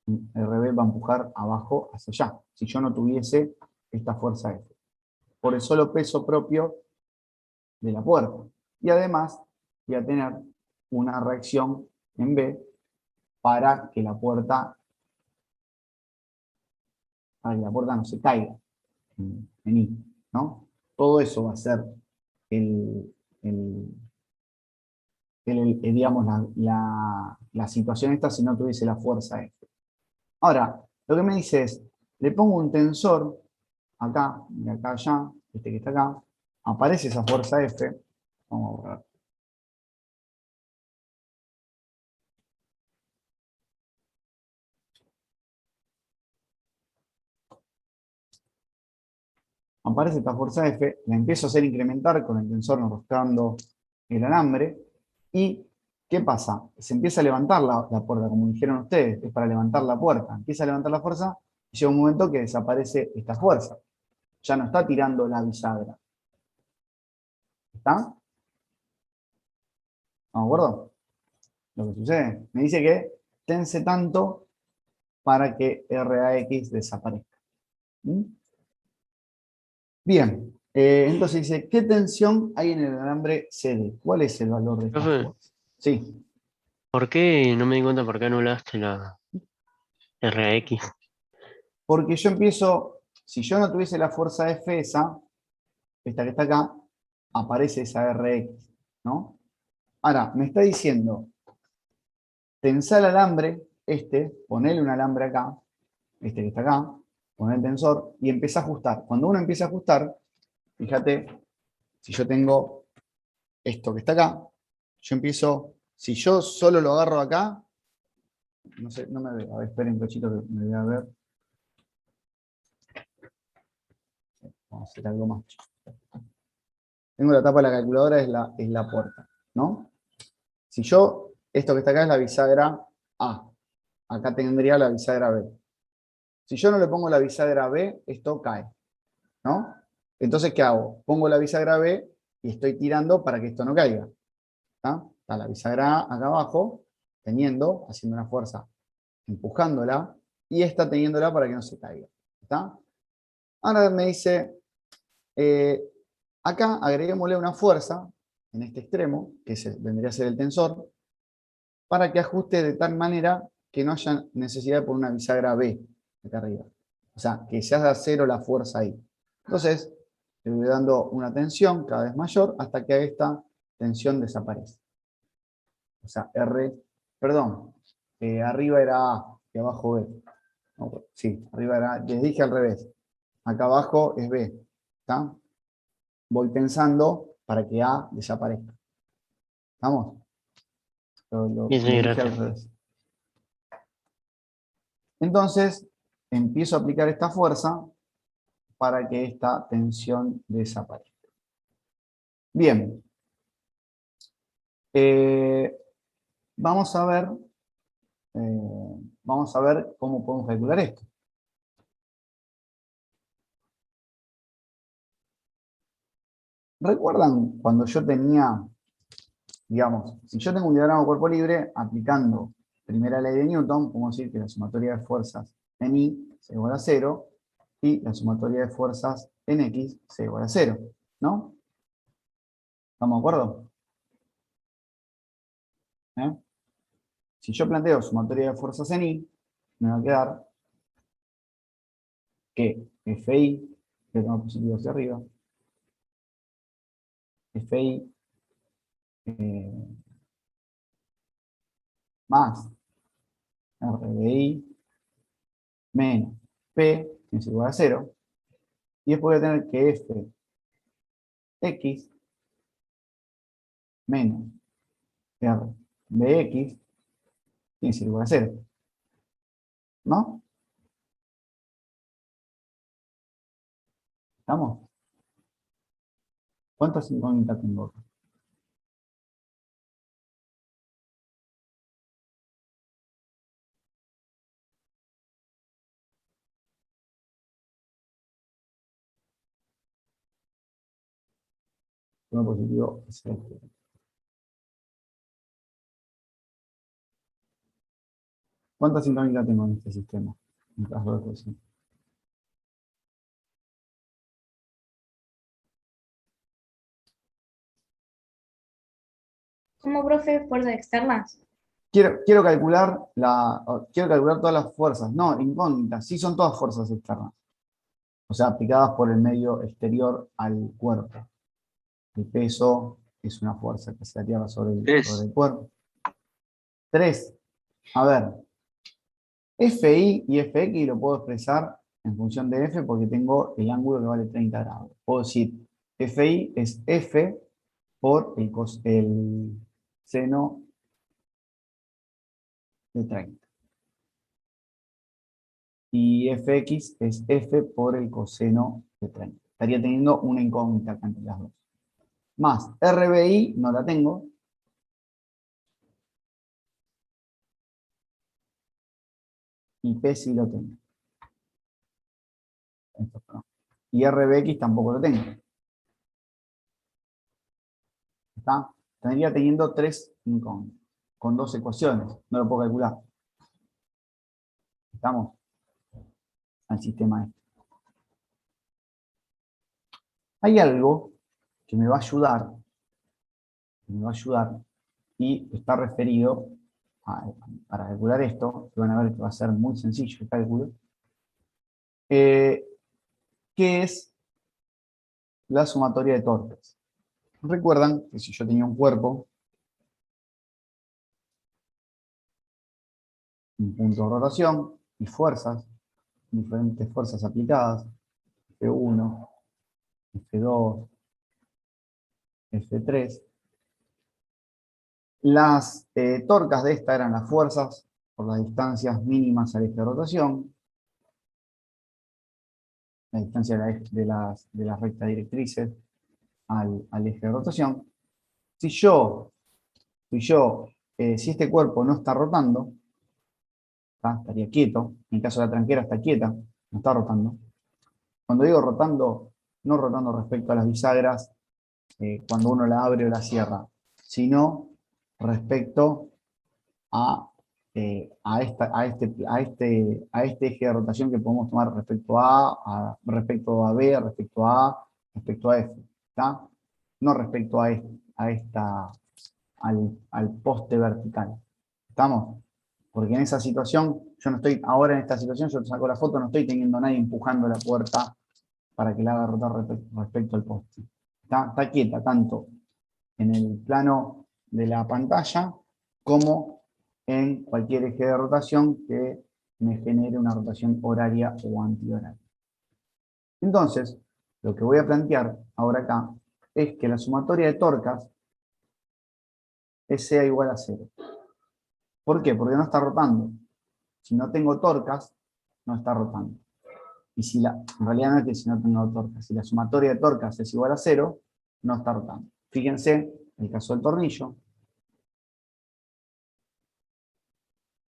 RB va a empujar abajo hacia allá, si yo no tuviese esta fuerza F, por el solo peso propio de la puerta. Y además voy a tener una reacción en B para que la puerta no se caiga en I, ¿no? Todo eso va a ser digamos, la situación esta si no tuviese la fuerza F. Ahora, lo que me dice es, le pongo un tensor acá, de acá a allá, este que está acá, aparece esa fuerza F, vamos a ver. Aparece esta fuerza F, la empiezo a hacer incrementar con el tensor enroscando el alambre, y ¿qué pasa? Se empieza a levantar la puerta, como dijeron ustedes, es para levantar la puerta. Empieza a levantar la fuerza y llega un momento que desaparece esta fuerza. Ya no está tirando la bisagra. ¿Está? ¿Estamos de acuerdo? Lo que sucede, me dice que tense tanto para que RAX desaparezca. ¿Mm? Bien, entonces dice, ¿qué tensión hay en el alambre CD? ¿Cuál es el valor de esta Profe, fuerza? Sí, ¿por qué no me di cuenta por qué anulaste la RX? porque yo empiezo, si yo no tuviese la fuerza F esta que está acá, aparece esa RX, ¿no? Ahora, me está diciendo, tensá el alambre, ponele un alambre acá, este que está acá, poner el tensor y empieza a ajustar. Cuando uno empieza a ajustar, fíjate, si yo tengo esto que está acá, yo empiezo, si yo solo lo agarro acá, no sé, no me veo, a ver, esperen un cachito que me voy a ver. Vamos a hacer algo más. Tengo la tapa de la calculadora, es la puerta, ¿no? Si yo, esto que está acá es la bisagra A, acá tendría la bisagra B. Si yo no le pongo la bisagra B, esto cae, ¿no? Entonces, ¿qué hago? Pongo la bisagra B y estoy tirando para que esto no caiga. Está la bisagra A acá abajo, haciendo una fuerza, empujándola, y esta teniéndola para que no se caiga. ¿Está? Ahora me dice, acá agreguémosle una fuerza, en este extremo, que vendría a ser el tensor, para que ajuste de tal manera que no haya necesidad de poner una bisagra B acá arriba. O sea, que se haga cero la fuerza ahí. Entonces, le voy dando una tensión cada vez mayor hasta que esta tensión desaparece. O sea, arriba era A y abajo B. No, sí, arriba era A, les dije al revés. Acá abajo es B. ¿Está? Voy pensando para que A desaparezca. ¿Estamos? Bien, sí, Lo dije al gracias. revés. Entonces, empiezo a aplicar esta fuerza para que esta tensión desaparezca. Bien. Vamos a ver cómo podemos calcular esto. ¿Recuerdan cuando yo tenía digamos, si yo tengo un diagrama de cuerpo libre, aplicando primera ley de Newton, podemos decir que la sumatoria de fuerzas en I es igual a 0 y la sumatoria de fuerzas en X es igual a 0, ¿no? ¿Estamos de acuerdo? ¿Eh? Si yo planteo sumatoria de fuerzas en I, me va a quedar que Fi, que tengo positivo hacia arriba, Fi más RBI menos P es igual a 0, y después voy a tener que Fx menos Rbx tiene que ser igual a 0, ¿no? ¿Estamos? ¿Cuántas incógnitas tengo acá? Uno positivo es este. ¿Cuántas incógnitas tengo en este sistema? En caso de fusión. ¿Cómo, profe? ¿Fuerzas externas? Quiero calcular todas las fuerzas. No, incógnitas. Sí son todas fuerzas externas. O sea, aplicadas por el medio exterior al cuerpo. El peso es una fuerza que se la tierra sobre el cuerpo. 3. A ver. Fi y Fx lo puedo expresar en función de F porque tengo el ángulo que vale 30 grados. Puedo decir, Fi es F por el seno de 30. Y Fx es F por el coseno de 30. Estaría teniendo una incógnita acá entre las dos. Más RBI no la tengo. Y P sí lo tengo. Esto no. Y RBX tampoco lo tengo. ¿Está? Estaría teniendo 3 incógnitas. Con 2 ecuaciones. No lo puedo calcular. ¿Estamos? Al sistema este. Hay algo que me va a ayudar. Y está referido para calcular esto, que van a ver que va a ser muy sencillo el cálculo, que es la sumatoria de torques. Recuerdan que si yo tenía un cuerpo, un punto de rotación y fuerzas, diferentes fuerzas aplicadas, F1, F2, F3, las torcas de esta eran las fuerzas por las distancias mínimas al eje de rotación, la distancia de las rectas directrices al eje de rotación. Si este cuerpo no está rotando, estaría quieto, en el caso de la tranquera está quieta, no está rotando. Cuando digo rotando, no rotando respecto a las bisagras cuando uno la abre o la cierra, sino respecto a este eje de rotación que podemos tomar respecto respecto a B, respecto a A, respecto a F, ¿está? No respecto al poste vertical. ¿Estamos? Porque en esa situación, yo no estoy, ahora en esta situación, yo te saco la foto, no estoy teniendo a nadie empujando la puerta para que la haga rotar respecto al poste. Está quieta, tanto en el plano de la pantalla como en cualquier eje de rotación que me genere una rotación horaria o antihoraria. Entonces, lo que voy a plantear ahora acá es que la sumatoria de torcas sea igual a 0. ¿Por qué? Porque no está rotando. Si no tengo torcas, no está rotando. Y en realidad no es que si no tengo torcas, si la sumatoria de torcas es igual a 0, no está rotando. Fíjense, el caso del tornillo,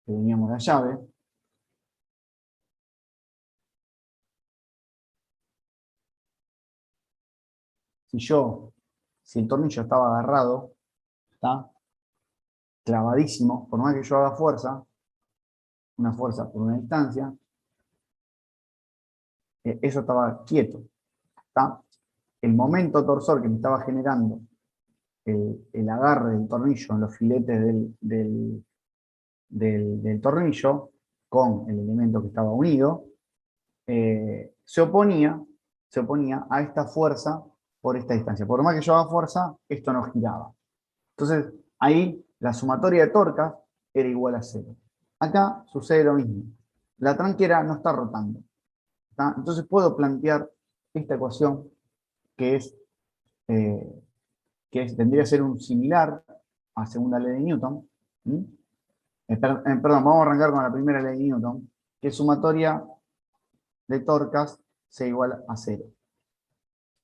que teníamos la llave, si el tornillo estaba agarrado ¿Está? Clavadísimo, por más que yo haga fuerza, una fuerza por una distancia, eso estaba quieto. ¿Está? El momento torsor que me estaba generando el agarre del tornillo en los filetes del tornillo con el elemento que estaba unido, se oponía a esta fuerza por esta distancia. Por más que yo haga fuerza, esto no giraba. Entonces, ahí la sumatoria de torcas era igual a 0. Acá sucede lo mismo. La tranquera no está rotando. ¿Está? Entonces puedo plantear esta ecuación que tendría que ser un similar a segunda ley de Newton. Perdón, vamos a arrancar con la primera ley de Newton, que es sumatoria de torcas sea igual a 0.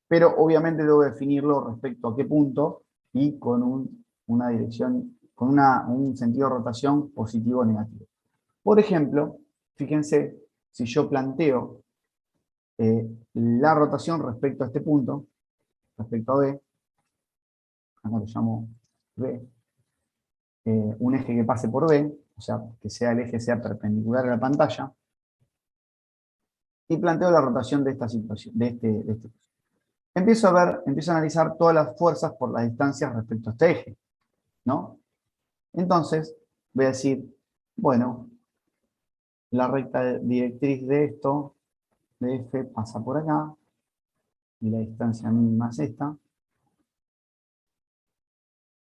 Pero obviamente debo definirlo respecto a qué punto y con una dirección, con un sentido de rotación positivo o negativo. Por ejemplo, fíjense, si yo planteo la rotación respecto a este punto, respecto a B, acá lo llamo B, un eje que pase por B, o sea, que el eje sea perpendicular a la pantalla, y planteo la rotación de esta situación, de este. Empiezo a analizar todas las fuerzas por las distancias respecto a este eje, ¿no? Entonces, voy a decir, bueno, la recta directriz de esto, de F, pasa por acá, y la distancia mínima es esta.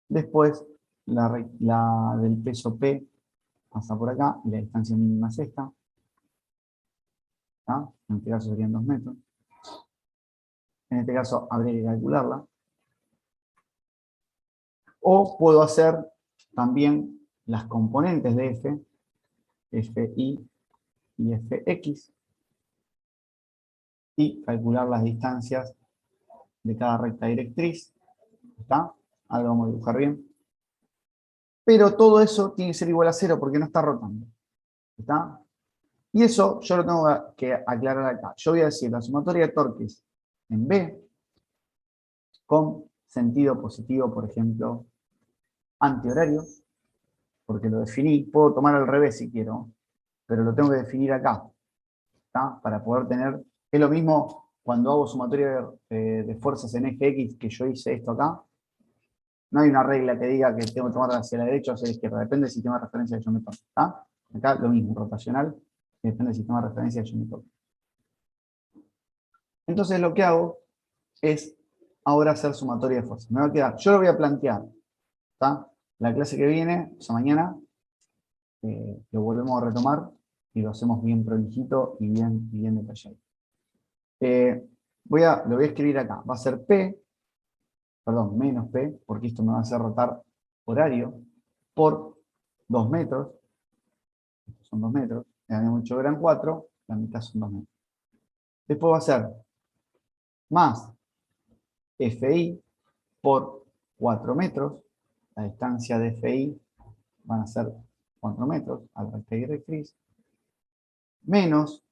Después, la del peso P pasa por acá, y la distancia mínima es esta. ¿Está? En este caso serían 2 metros. En este caso habría que calcularla. O puedo hacer también las componentes de F, Fi y Fx, y calcular las distancias de cada recta directriz. ¿Está? Ahora lo vamos a dibujar bien. Pero todo eso tiene que ser igual a 0 porque no está rotando. ¿Está? Y eso yo lo tengo que aclarar acá. Yo voy a decir la sumatoria de torques en B con sentido positivo, por ejemplo, antihorario, porque lo definí. Puedo tomar al revés si quiero, pero lo tengo que definir acá. ¿Está? Para poder tener... Es lo mismo cuando hago sumatoria de fuerzas en eje X, que yo hice esto acá. No hay una regla que diga que tengo que tomar hacia la derecha o hacia la izquierda. Depende del sistema de referencia que yo me toque. ¿Está? Acá lo mismo, rotacional. Depende del sistema de referencia que yo me toque. Entonces lo que hago es ahora hacer sumatoria de fuerzas. Me va a quedar, yo lo voy a plantear. ¿Está? La clase que viene, o sea, mañana, lo volvemos a retomar y lo hacemos bien prolijito y bien detallado. Lo voy a escribir acá. Va a ser menos P, porque esto me va a hacer rotar horario, por 2 metros. Estos son 2 metros. Le dan 8 eran 4, la mitad son 2 metros. Después va a ser más Fi por 4 metros. La distancia de Fi van a ser 4 metros a la recta directriz. Más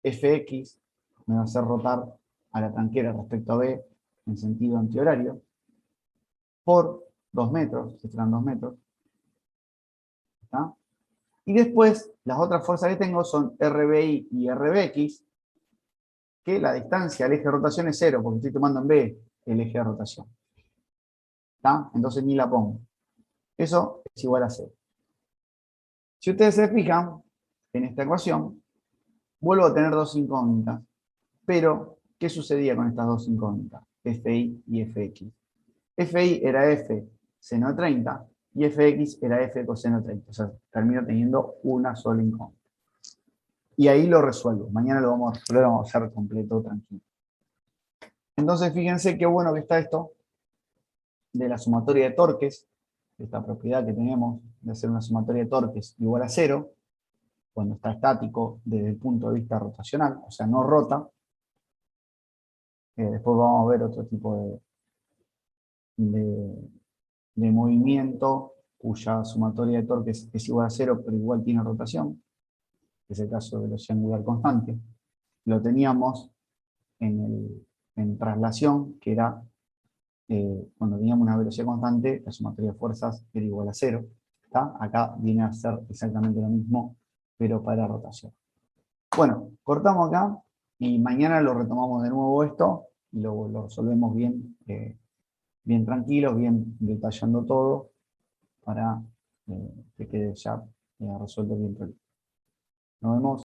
Fx me va a hacer rotar a la tranquera respecto a B en sentido antihorario por 2 metros, que serán 2 metros. ¿Está? Y después, las otras fuerzas que tengo son RBI y RBX, que la distancia al eje de rotación es 0, porque estoy tomando en B el eje de rotación. ¿Está? Entonces ni la pongo. Eso es igual a 0. Si ustedes se fijan, en esta ecuación, vuelvo a tener dos incógnitas. Pero, ¿qué sucedía con estas dos incógnitas? Fi y Fx. Fi era F seno de 30 y Fx era F coseno de 30. O sea, termino teniendo una sola incógnita. Y ahí lo resuelvo. Mañana lo vamos a resolver, vamos a hacer completo, tranquilo. Entonces, fíjense qué bueno que está esto de la sumatoria de torques, esta propiedad que tenemos de hacer una sumatoria de torques igual a 0, cuando está estático desde el punto de vista rotacional, o sea, no rota. Después vamos a ver otro tipo de movimiento cuya sumatoria de torques es igual a 0, pero igual tiene rotación, que es el caso de velocidad angular constante. Lo teníamos en traslación, que era cuando teníamos una velocidad constante, la sumatoria de fuerzas era igual a 0. ¿Está? Acá viene a ser exactamente lo mismo, pero para rotación. Bueno, cortamos acá y mañana lo retomamos de nuevo esto y lo resolvemos bien, bien tranquilos, bien detallando todo para que quede ya resuelto bien. Nos vemos.